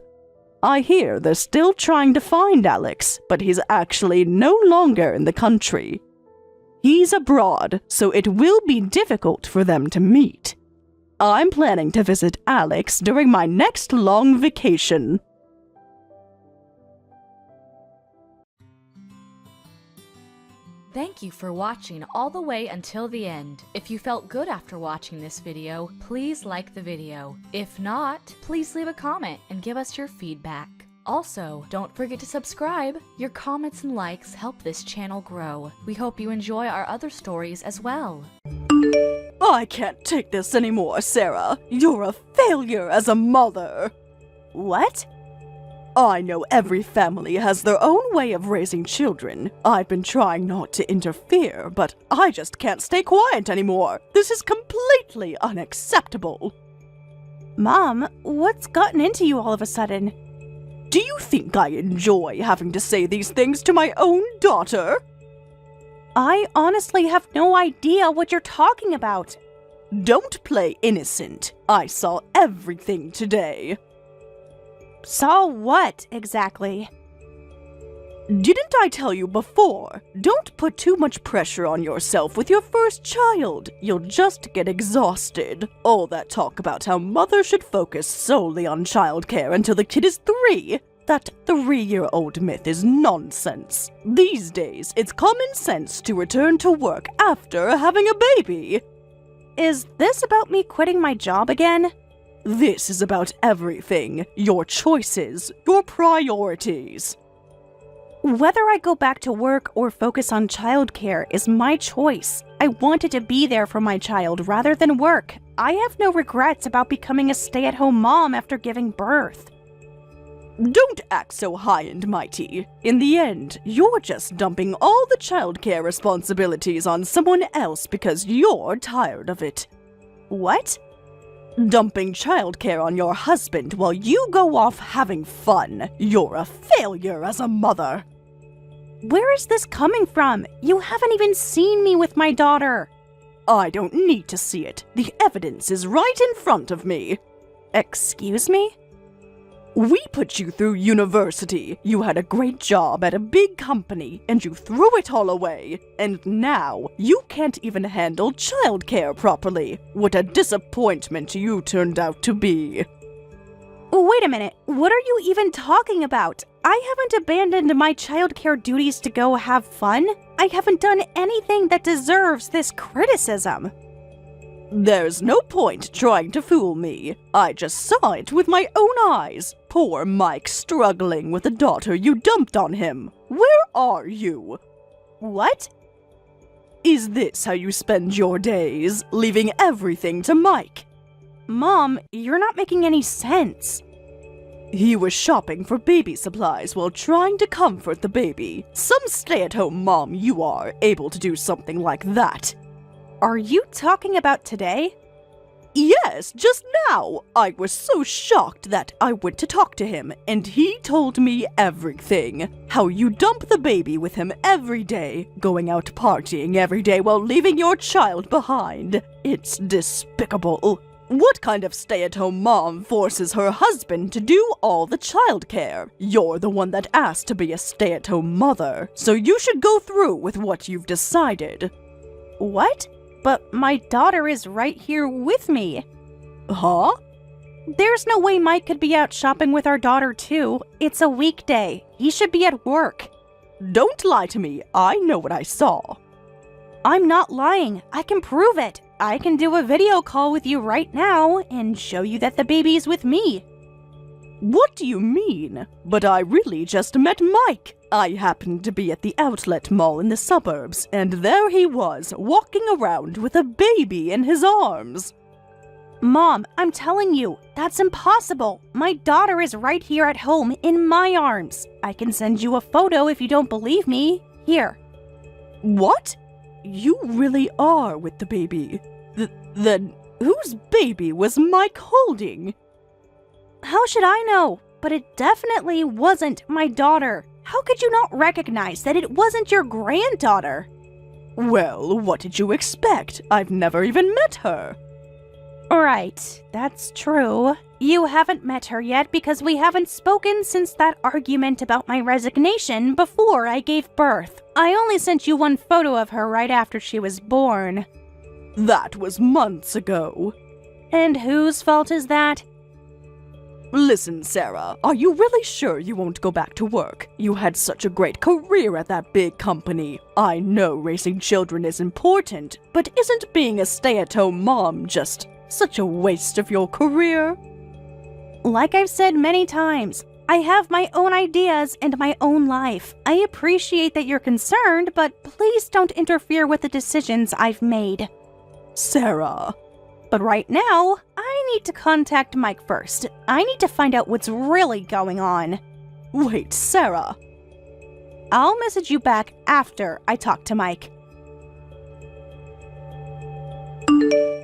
I hear they're still trying to find Alex, but he's actually no longer in the country. He's abroad, so it will be difficult for them to meet. I'm planning to visit Alex during my next long vacation. Thank you for watching all the way until the end. If you felt good after watching this video, please like the video. If not, please leave a comment and give us your feedback. Also, don't forget to subscribe. Your comments and likes help this channel grow. We hope you enjoy our other stories as well. I can't take this anymore, Sarah. You're a failure as a mother. What? I know every family has their own way of raising children. I've been trying not to interfere, but I just can't stay quiet anymore. This is completely unacceptable. Mom, what's gotten into you all of a sudden? Do you think I enjoy having to say these things to my own daughter? I honestly have no idea what you're talking about. Don't play innocent. I saw everything today. Saw what, exactly? Didn't I tell you before? Don't put too much pressure on yourself with your first child. You'll just get exhausted. All that talk about how mothers should focus solely on childcare until the kid is 3. That 3-year-old myth is nonsense. These days, it's common sense to return to work after having a baby. Is this about me quitting my job again? This is about everything. Your choices, your priorities. Whether I go back to work or focus on childcare is my choice. I wanted to be there for my child rather than work. I have no regrets about becoming a stay-at-home mom after giving birth. Don't act so high and mighty. In the end, you're just dumping all the childcare responsibilities on someone else because you're tired of it. What? Dumping childcare on your husband while you go off having fun. You're a failure as a mother. Where is this coming from? You haven't even seen me with my daughter. I don't need to see it. The evidence is right in front of me. Excuse me? We put you through university. You had a great job at a big company, and you threw it all away. And now, you can't even handle childcare properly. What a disappointment you turned out to be. Wait a minute, what are you even talking about? I haven't abandoned my childcare duties to go have fun. I haven't done anything that deserves this criticism. There's no point trying to fool me. I just saw it with my own eyes. Poor Mike struggling with the daughter you dumped on him. Where are you? What? Is this how you spend your days, leaving everything to Mike? Mom, you're not making any sense. He was shopping for baby supplies while trying to comfort the baby. Some stay-at-home mom you are able to do something like that. Are you talking about today? Yes, just now. I was so shocked that I went to talk to him, and he told me everything. How you dump the baby with him every day, going out partying every day while leaving your child behind. It's despicable. What kind of stay-at-home mom forces her husband to do all the childcare? You're the one that asked to be a stay-at-home mother, so you should go through with what you've decided. What? But my daughter is right here with me. Huh? There's no way Mike could be out shopping with our daughter too. It's a weekday. He should be at work. Don't lie to me. I know what I saw. I'm not lying. I can prove it. I can do a video call with you right now and show you that the baby is with me. What do you mean? But I really just met Mike. I happened to be at the outlet mall in the suburbs, and there he was, walking around with a baby in his arms. Mom, I'm telling you, that's impossible. My daughter is right here at home in my arms. I can send you a photo if you don't believe me. Here. What? You really are with the baby. Then whose baby was Mike holding? How should I know? But it definitely wasn't my daughter. How could you not recognize that it wasn't your granddaughter? Well, what did you expect? I've never even met her. Right, that's true. You haven't met her yet because we haven't spoken since that argument about my resignation before I gave birth. I only sent you one photo of her right after she was born. That was months ago. And whose fault is that? Listen, Sarah, are you really sure you won't go back to work? You had such a great career at that big company. I know raising children is important, but isn't being a stay-at-home mom just such a waste of your career? Like I've said many times, I have my own ideas and my own life. I appreciate that you're concerned, but please don't interfere with the decisions I've made. Sarah. But right now, I need to contact Mike first. I need to find out what's really going on. Wait, Sarah. I'll message you back after I talk to Mike.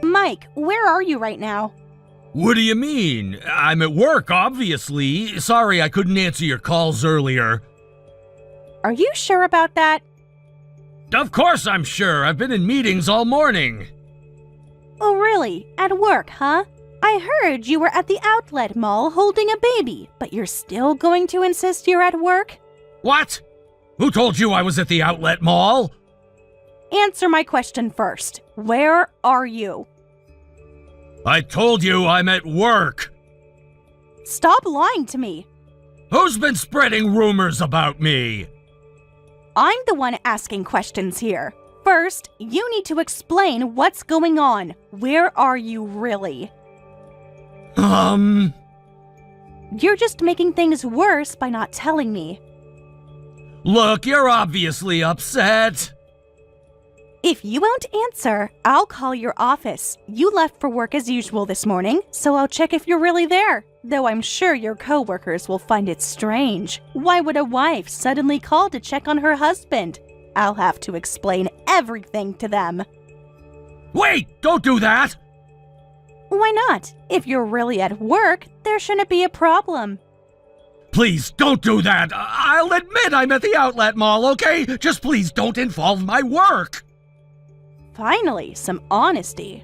Mike, where are you right now? What do you mean? I'm at work, obviously. Sorry I couldn't answer your calls earlier. Are you sure about that? Of course I'm sure. I've been in meetings all morning. Oh, really? At work, huh? I heard you were at the outlet mall holding a baby, but you're still going to insist you're at work? What? Who told you I was at the outlet mall? Answer my question first. Where are you? I told you I'm at work. Stop lying to me. Who's been spreading rumors about me? I'm the one asking questions here. First, you need to explain what's going on. Where are you really? You're just making things worse by not telling me. Look, you're obviously upset. If you won't answer, I'll call your office. You left for work as usual this morning, so I'll check if you're really there. Though I'm sure your coworkers will find it strange. Why would a wife suddenly call to check on her husband? I'll have to explain everything to them. Wait, don't do that! Why not? If you're really at work, there shouldn't be a problem. Please, don't do that. I'll admit I'm at the outlet mall, okay? Just please don't involve my work. Finally, some honesty.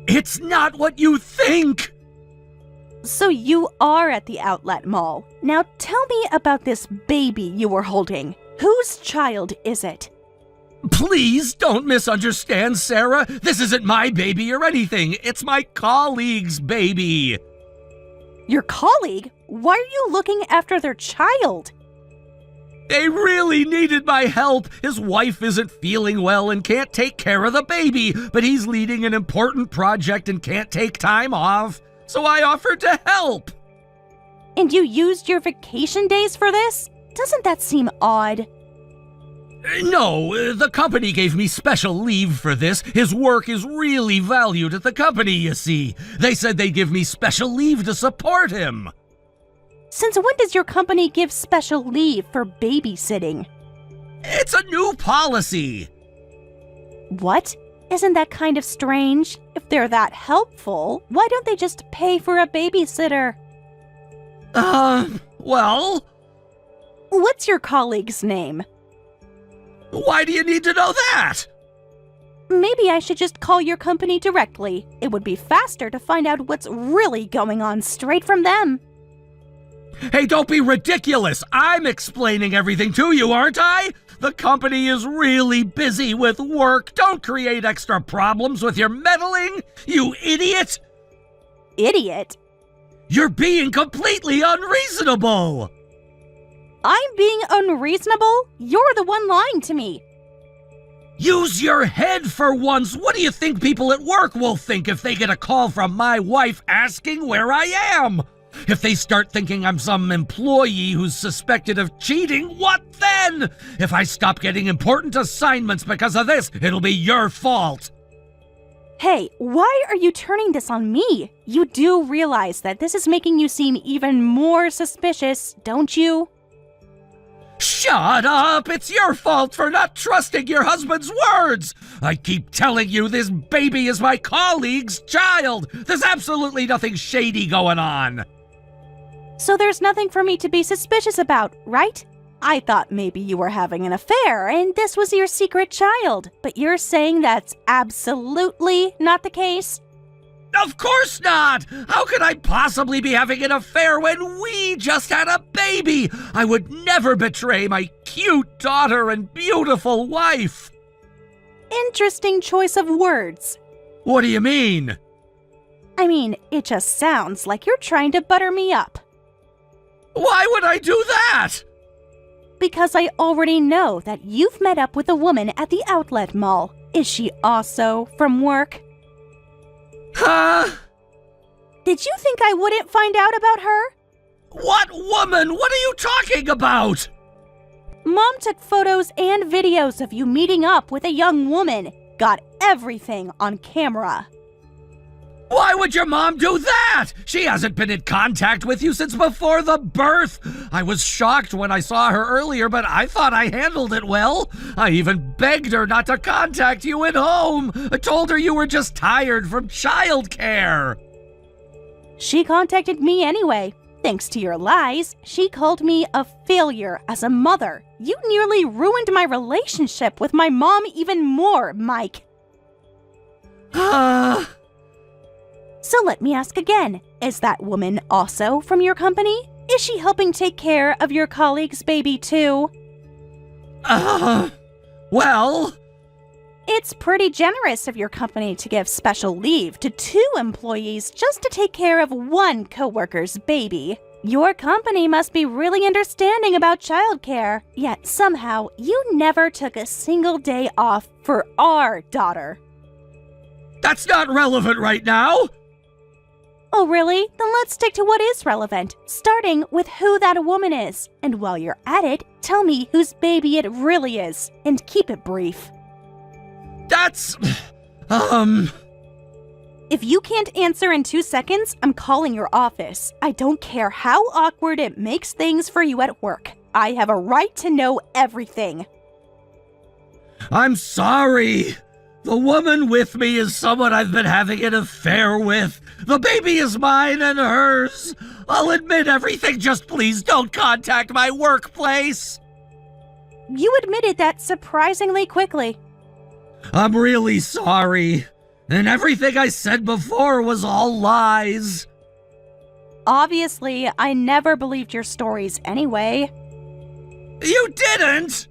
It's not what you think. So you are at the outlet mall. Now tell me about this baby you were holding. Whose child is it? Please don't misunderstand, Sarah. This isn't my baby or anything. It's my colleague's baby. Your colleague? Why are you looking after their child? They really needed my help. His wife isn't feeling well and can't take care of the baby, but he's leading an important project and can't take time off. So I offered to help. And you used your vacation days for this? Doesn't that seem odd? No, the company gave me special leave for this. His work is really valued at the company, you see. They said they'd give me special leave to support him. Since when does your company give special leave for babysitting? It's a new policy. What? Isn't that kind of strange? If they're that helpful, why don't they just pay for a babysitter? Well, What's your colleague's name? why do you need to know that? Maybe I should just call your company directly. It would be faster to find out what's really going on straight from them. Hey, don't be ridiculous. I'm explaining everything to you, aren't I? The company is really busy with work. Don't create extra problems with your meddling, you idiot! Idiot? You're being completely unreasonable! I'm being unreasonable? You're the one lying to me. Use your head for once. What do you think people at work will think if they get a call from my wife asking where I am? If they start thinking I'm some employee who's suspected of cheating, what then? If I stop getting important assignments because of this, it'll be your fault. Hey, why are you turning this on me? You do realize that this is making you seem even more suspicious, don't you? Shut up! It's your fault for not trusting your husband's words! I keep telling you this baby is my colleague's child! There's absolutely nothing shady going on! So there's nothing for me to be suspicious about, right? I thought maybe you were having an affair and this was your secret child, but you're saying that's absolutely not the case? Of course not! How could I possibly be having an affair when we just had a baby? I would never betray my cute daughter and beautiful wife! Interesting choice of words. What do you mean? I mean, it just sounds like you're trying to butter me up. Why would I do that? Because I already know that you've met up with a woman at the outlet mall. Is she also from work? Huh? Did you think I wouldn't find out about her? What woman? What are you talking about? Mom took photos and videos of you meeting up with a young woman. Got everything on camera. Why would your mom do that? She hasn't been in contact with you since before the birth. I was shocked when I saw her earlier, but I thought I handled it well. I even begged her not to contact you at home. I told her you were just tired from childcare. She contacted me anyway. Thanks to your lies, she called me a failure as a mother. You nearly ruined my relationship with my mom even more, Mike. So let me ask again, is that woman also from your company? Is she helping take care of your colleague's baby too? Well... It's pretty generous of your company to give special leave to 2 employees just to take care of one coworker's baby. Your company must be really understanding about childcare, yet somehow you never took a single day off for our daughter. That's not relevant right now. Oh, really? Then let's stick to what is relevant, starting with who that woman is. And while you're at it, tell me whose baby it really is, and keep it brief. That's... If you can't answer in 2 seconds, I'm calling your office. I don't care how awkward it makes things for you at work. I have a right to know everything. I'm sorry. The woman with me is someone I've been having an affair with. The baby is mine and hers. I'll admit everything, just please don't contact my workplace. You admitted that surprisingly quickly. I'm really sorry. And everything I said before was all lies. Obviously, I never believed your stories anyway. You didn't!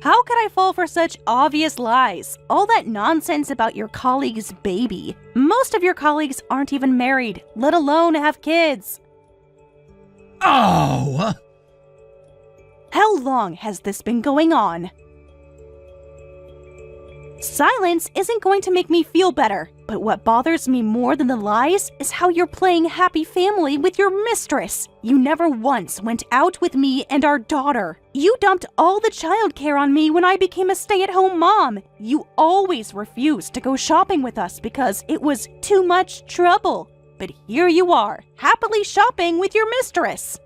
How could I fall for such obvious lies? All that nonsense about your colleague's baby. Most of your colleagues aren't even married, let alone have kids. Oh! How long has this been going on? Silence isn't going to make me feel better, but what bothers me more than the lies is how you're playing happy family with your mistress. You never once went out with me and our daughter. You dumped all the childcare on me when I became a stay-at-home mom. You always refused to go shopping with us because it was too much trouble. But here you are, happily shopping with your mistress.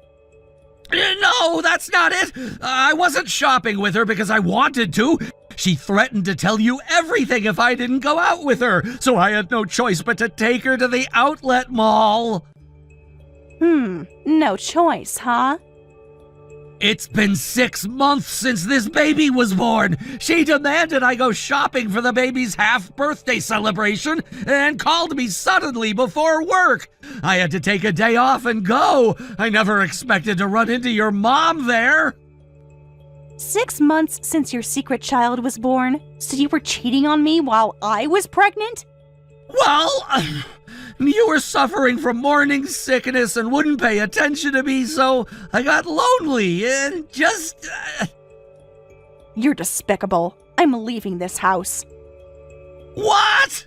No, that's not it. I wasn't shopping with her because I wanted to. She threatened to tell you everything if I didn't go out with her, so I had no choice but to take her to the outlet mall. No choice, huh? It's been 6 months since this baby was born. She demanded I go shopping for the baby's half-birthday celebration and called me suddenly before work. I had to take a day off and go. I never expected to run into your mom there. 6 months since your secret child was born, so you were cheating on me while I was pregnant? Well, you were suffering from morning sickness and wouldn't pay attention to me, so I got lonely and just... You're despicable. I'm leaving this house. What?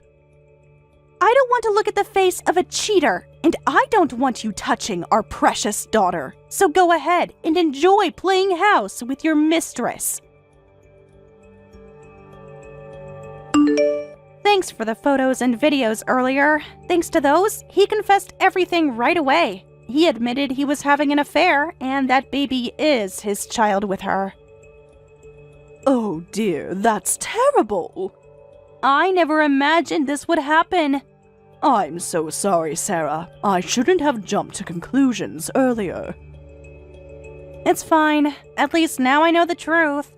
I don't want to look at the face of a cheater, and I don't want you touching our precious daughter. So go ahead and enjoy playing house with your mistress. Thanks for the photos and videos earlier. Thanks to those, he confessed everything right away. He admitted he was having an affair, and that baby is his child with her. Oh dear, that's terrible. I never imagined this would happen. I'm so sorry, Sarah. I shouldn't have jumped to conclusions earlier. It's fine. At least now I know the truth.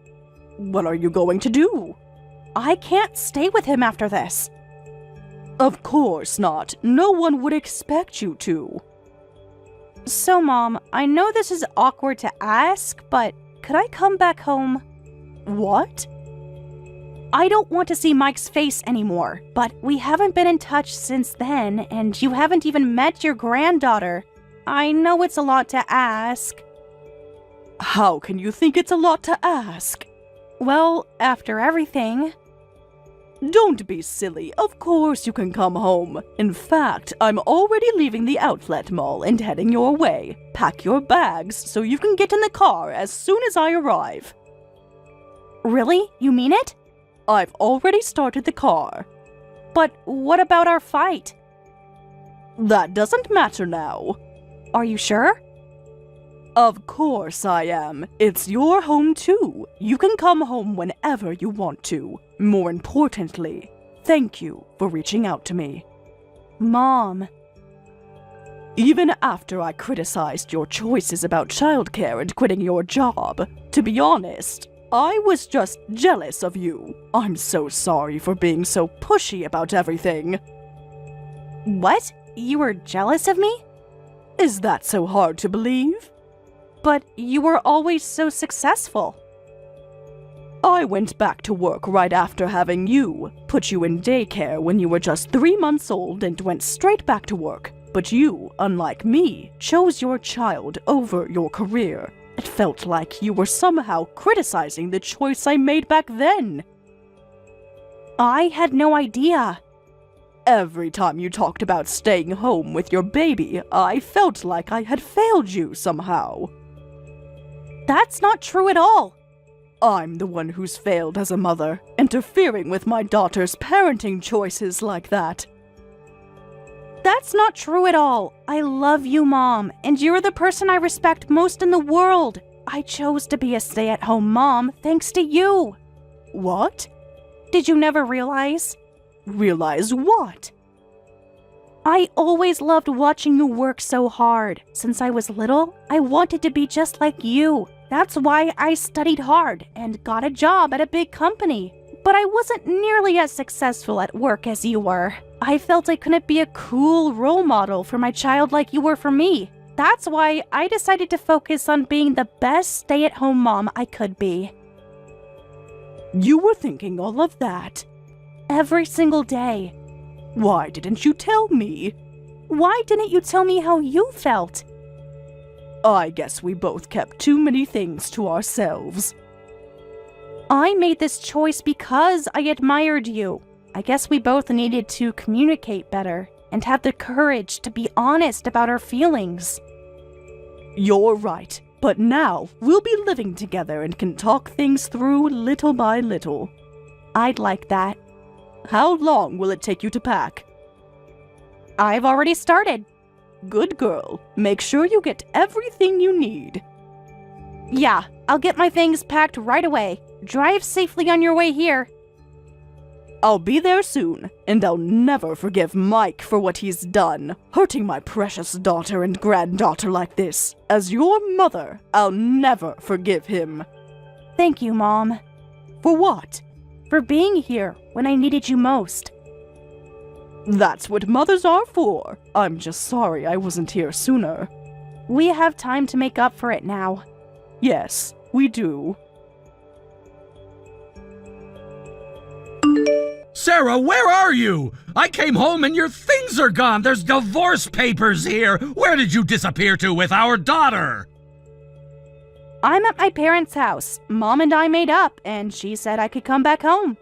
What are you going to do? I can't stay with him after this. Of course not. No one would expect you to. So, Mom, I know this is awkward to ask, but could I come back home? What? I don't want to see Mike's face anymore, but we haven't been in touch since then, and you haven't even met your granddaughter. I know it's a lot to ask. How can you think it's a lot to ask? Well, after everything... Don't be silly. Of course you can come home. In fact, I'm already leaving the outlet mall and heading your way. Pack your bags so you can get in the car as soon as I arrive. Really? You mean it? I've already started the car. But what about our fight? That doesn't matter now. Are you sure? Of course I am. It's your home too. You can come home whenever you want to. More importantly, thank you for reaching out to me. Mom. Even after I criticized your choices about childcare and quitting your job, to be honest, I was just jealous of you. I'm so sorry for being so pushy about everything. What? You were jealous of me? Is that so hard to believe? But you were always so successful. I went back to work right after having you, put you in daycare when you were just 3 months old and went straight back to work. But you, unlike me, chose your child over your career. It felt like you were somehow criticizing the choice I made back then. I had no idea. Every time you talked about staying home with your baby, I felt like I had failed you somehow. That's not true at all. I'm the one who's failed as a mother, interfering with my daughter's parenting choices like that. That's not true at all. I love you, Mom, and you're the person I respect most in the world. I chose to be a stay-at-home mom thanks to you. What? Did you never realize? Realize what? I always loved watching you work so hard. Since I was little, I wanted to be just like you. That's why I studied hard and got a job at a big company. But I wasn't nearly as successful at work as you were. I felt I couldn't be a cool role model for my child like you were for me. That's why I decided to focus on being the best stay-at-home mom I could be. You were thinking all of that? Every single day. Why didn't you tell me? Why didn't you tell me how you felt? I guess we both kept too many things to ourselves. I made this choice because I admired you. I guess we both needed to communicate better and have the courage to be honest about our feelings. You're right, but now we'll be living together and can talk things through little by little. I'd like that. How long will it take you to pack? I've already started. Good girl. Make sure you get everything you need. Yeah, I'll get my things packed right away. Drive safely on your way here. I'll be there soon, and I'll never forgive Mike for what he's done, hurting my precious daughter and granddaughter like this. As your mother, I'll never forgive him. Thank you, Mom. For what? For being here when I needed you most. That's what mothers are for. I'm just sorry I wasn't here sooner. We have time to make up for it now. Yes, we do. Sarah, where are you? I came home and your things are gone. There's divorce papers here. Where did you disappear to with our daughter? I'm at my parents' house. Mom and I made up, and she said I could come back home.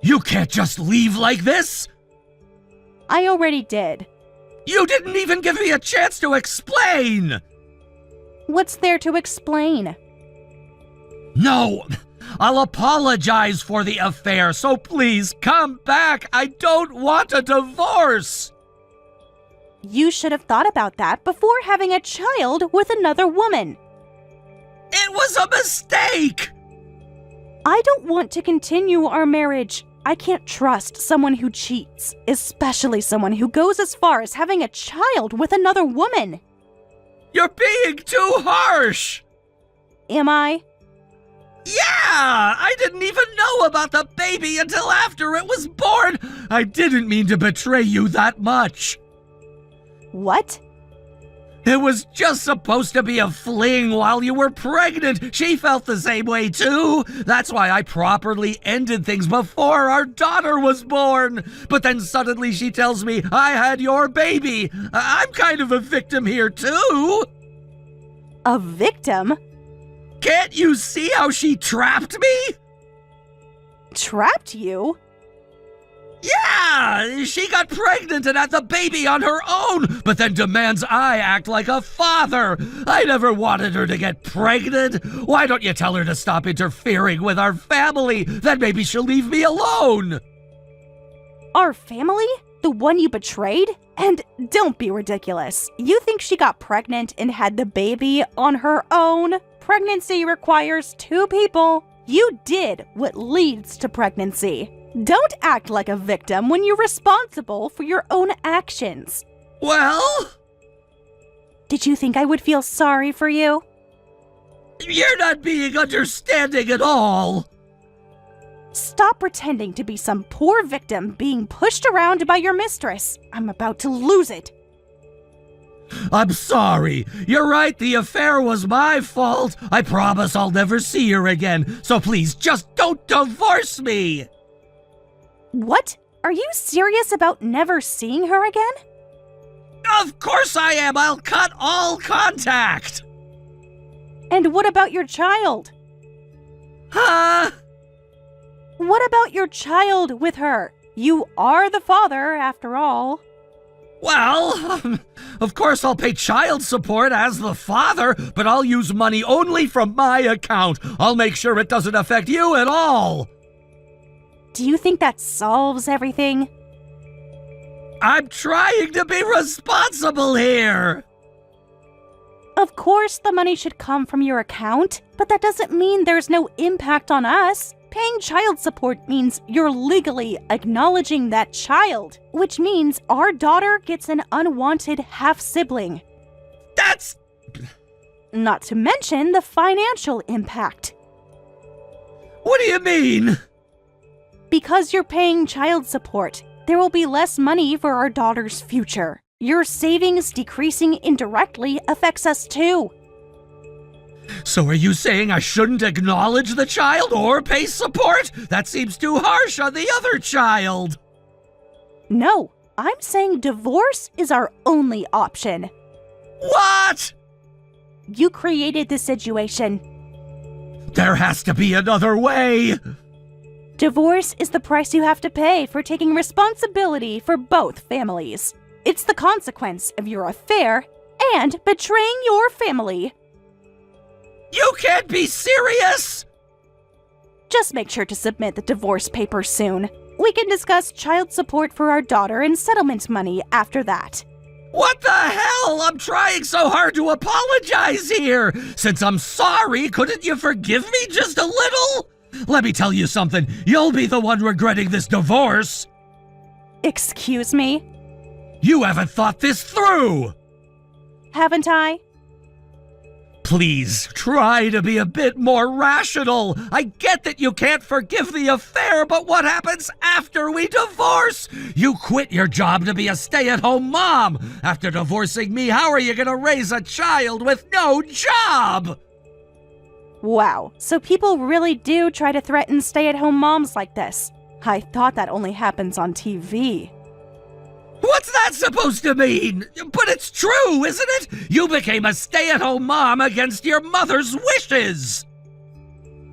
You can't just leave like this. I already did. You didn't even give me a chance to explain. What's there to explain? No, I'll apologize for the affair, so please come back. I don't want a divorce. You should have thought about that before having a child with another woman. It was a mistake. I don't want to continue our marriage. I can't trust someone who cheats, especially someone who goes as far as having a child with another woman. You're being too harsh. Am I? Yeah, I didn't even know about the baby until after it was born. I didn't mean to betray you that much. What? It was just supposed to be a fling while you were pregnant. She felt the same way too. That's why I properly ended things before our daughter was born. But then suddenly she tells me I had your baby. I'm kind of a victim here too. A victim? Can't you see how she trapped me? Trapped you? Yeah, she got pregnant and had the baby on her own, but then demands I act like a father. I never wanted her to get pregnant. Why don't you tell her to stop interfering with our family? Then maybe she'll leave me alone. Our family? The one you betrayed? And don't be ridiculous. You think she got pregnant and had the baby on her own? Pregnancy requires two people. You did what leads to pregnancy. Don't act like a victim when you're responsible for your own actions. Well? Did you think I would feel sorry for you? You're not being understanding at all. Stop pretending to be some poor victim being pushed around by your mistress. I'm about to lose it. I'm sorry. You're right, the affair was my fault. I promise I'll never see her again, so please just don't divorce me. What? Are you serious about never seeing her again? Of course I am. I'll cut all contact. And what about your child? Huh? What about your child with her? You are the father, after all. Well, of course I'll pay child support as the father, but I'll use money only from my account. I'll make sure it doesn't affect you at all. Do you think that solves everything? I'm trying to be responsible here. Of course the money should come from your account, but that doesn't mean there's no impact on us. Paying child support means you're legally acknowledging that child, which means our daughter gets an unwanted half-sibling. That's... Not to mention the financial impact. What do you mean? Because you're paying child support, there will be less money for our daughter's future. Your savings decreasing indirectly affects us too. So are you saying I shouldn't acknowledge the child or pay support? That seems too harsh on the other child. No, I'm saying divorce is our only option. What? You created this situation. There has to be another way. Divorce is the price you have to pay for taking responsibility for both families. It's the consequence of your affair and betraying your family. You can't be serious! Just make sure to submit the divorce papers soon. We can discuss child support for our daughter and settlement money after that. What the hell? I'm trying so hard to apologize here. Since I'm sorry, couldn't you forgive me just a little? Let me tell you something. You'll be the one regretting this divorce. Excuse me? You haven't thought this through. Haven't I? Please, try to be a bit more rational. I get that you can't forgive the affair, but what happens after we divorce? You quit your job to be a stay-at-home mom. After divorcing me, how are you going to raise a child with no job? Wow, so people really do try to threaten stay-at-home moms like this. I thought that only happens on TV. What's that supposed to mean? But it's true, isn't it? You became a stay-at-home mom against your mother's wishes.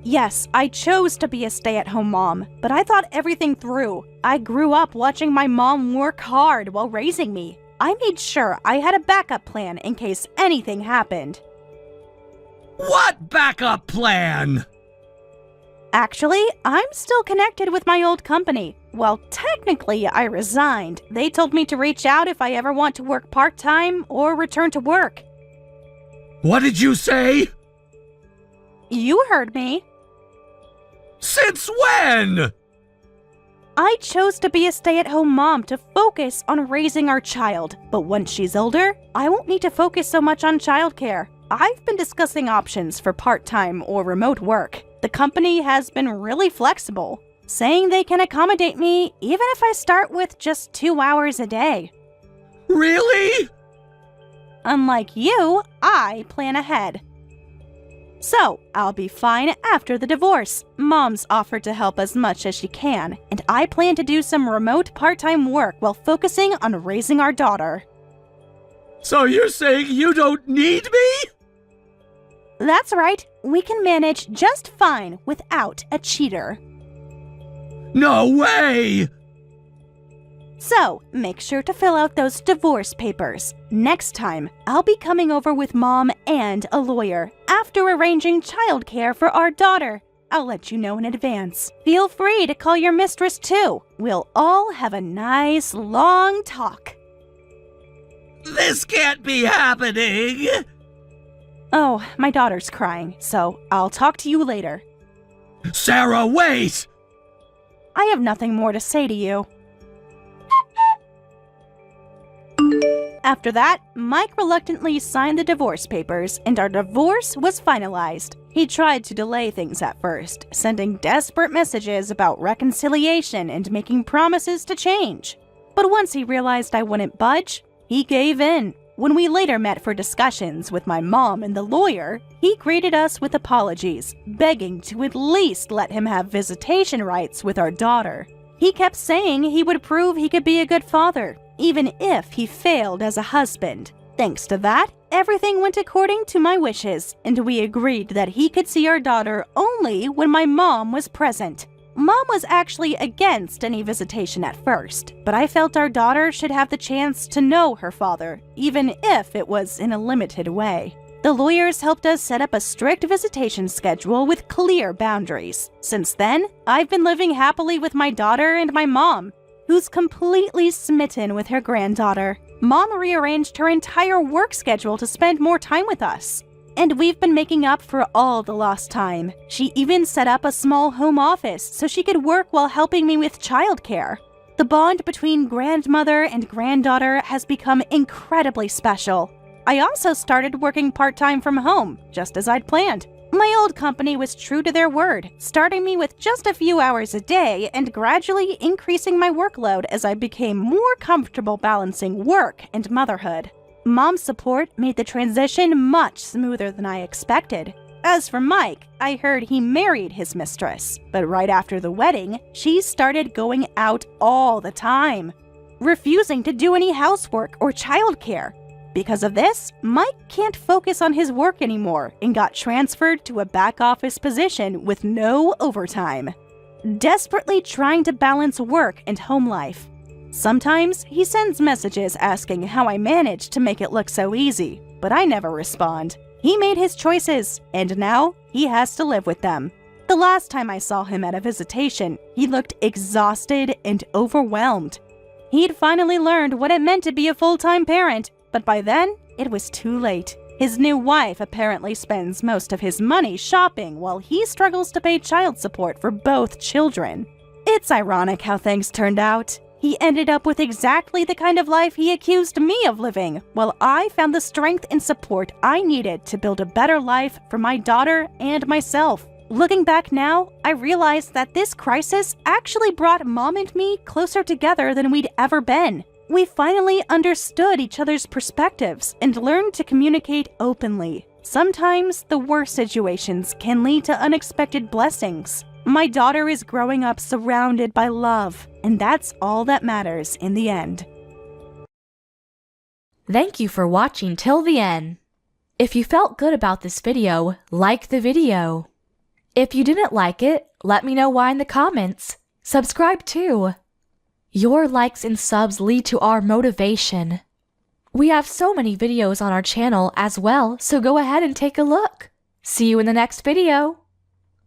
Yes, I chose to be a stay-at-home mom, but I thought everything through. I grew up watching my mom work hard while raising me. I made sure I had a backup plan in case anything happened. What backup plan? Actually, I'm still connected with my old company. Well, technically, I resigned. They told me to reach out if I ever want to work part-time or return to work. What did you say? You heard me. Since when? I chose to be a stay-at-home mom to focus on raising our child. But once she's older, I won't need to focus so much on childcare. I've been discussing options for part-time or remote work. The company has been really flexible, saying they can accommodate me even if I start with just 2 hours a day. Really? Unlike you, I plan ahead. So, I'll be fine after the divorce. Mom's offered to help as much as she can, and I plan to do some remote part-time work while focusing on raising our daughter. So you're saying you don't need me? That's right, we can manage just fine without a cheater. No way! So, make sure to fill out those divorce papers. Next time, I'll be coming over with Mom and a lawyer after arranging childcare for our daughter. I'll let you know in advance. Feel free to call your mistress too. We'll all have a nice long talk. This can't be happening! Oh, my daughter's crying, so I'll talk to you later. Sarah, wait! I have nothing more to say to you. After that, Mike reluctantly signed the divorce papers, and our divorce was finalized. He tried to delay things at first, sending desperate messages about reconciliation and making promises to change. But once he realized I wouldn't budge, he gave in. When we later met for discussions with my mom and the lawyer, he greeted us with apologies, begging to at least let him have visitation rights with our daughter. He kept saying he would prove he could be a good father, even if he failed as a husband. Thanks to that, everything went according to my wishes, and we agreed that he could see our daughter only when my mom was present. Mom was actually against any visitation at first, but I felt our daughter should have the chance to know her father, even if it was in a limited way. The lawyers helped us set up a strict visitation schedule with clear boundaries. Since then, I've been living happily with my daughter and my mom, who's completely smitten with her granddaughter. Mom rearranged her entire work schedule to spend more time with us. And we've been making up for all the lost time. She even set up a small home office so she could work while helping me with childcare. The bond between grandmother and granddaughter has become incredibly special. I also started working part-time from home, just as I'd planned. My old company was true to their word, starting me with just a few hours a day and gradually increasing my workload as I became more comfortable balancing work and motherhood. Mom's support made the transition much smoother than I expected. As for Mike, I heard he married his mistress, but right after the wedding, she started going out all the time, refusing to do any housework or childcare. Because of this, Mike can't focus on his work anymore and got transferred to a back office position with no overtime, desperately trying to balance work and home life. Sometimes he sends messages asking how I managed to make it look so easy, but I never respond. He made his choices, and now he has to live with them. The last time I saw him at a visitation, he looked exhausted and overwhelmed. He'd finally learned what it meant to be a full-time parent, but by then, it was too late. His new wife apparently spends most of his money shopping while he struggles to pay child support for both children. It's ironic how things turned out. He ended up with exactly the kind of life he accused me of living, while I found the strength and support I needed to build a better life for my daughter and myself. Looking back now, I realized that this crisis actually brought Mom and me closer together than we'd ever been. We finally understood each other's perspectives and learned to communicate openly. Sometimes the worst situations can lead to unexpected blessings. My daughter is growing up surrounded by love, and that's all that matters in the end. Thank you for watching till the end. If you felt good about this video, like the video. If you didn't like it, let me know why in the comments. Subscribe too. Your likes and subs lead to our motivation. We have so many videos on our channel as well, so go ahead and take a look. See you in the next video.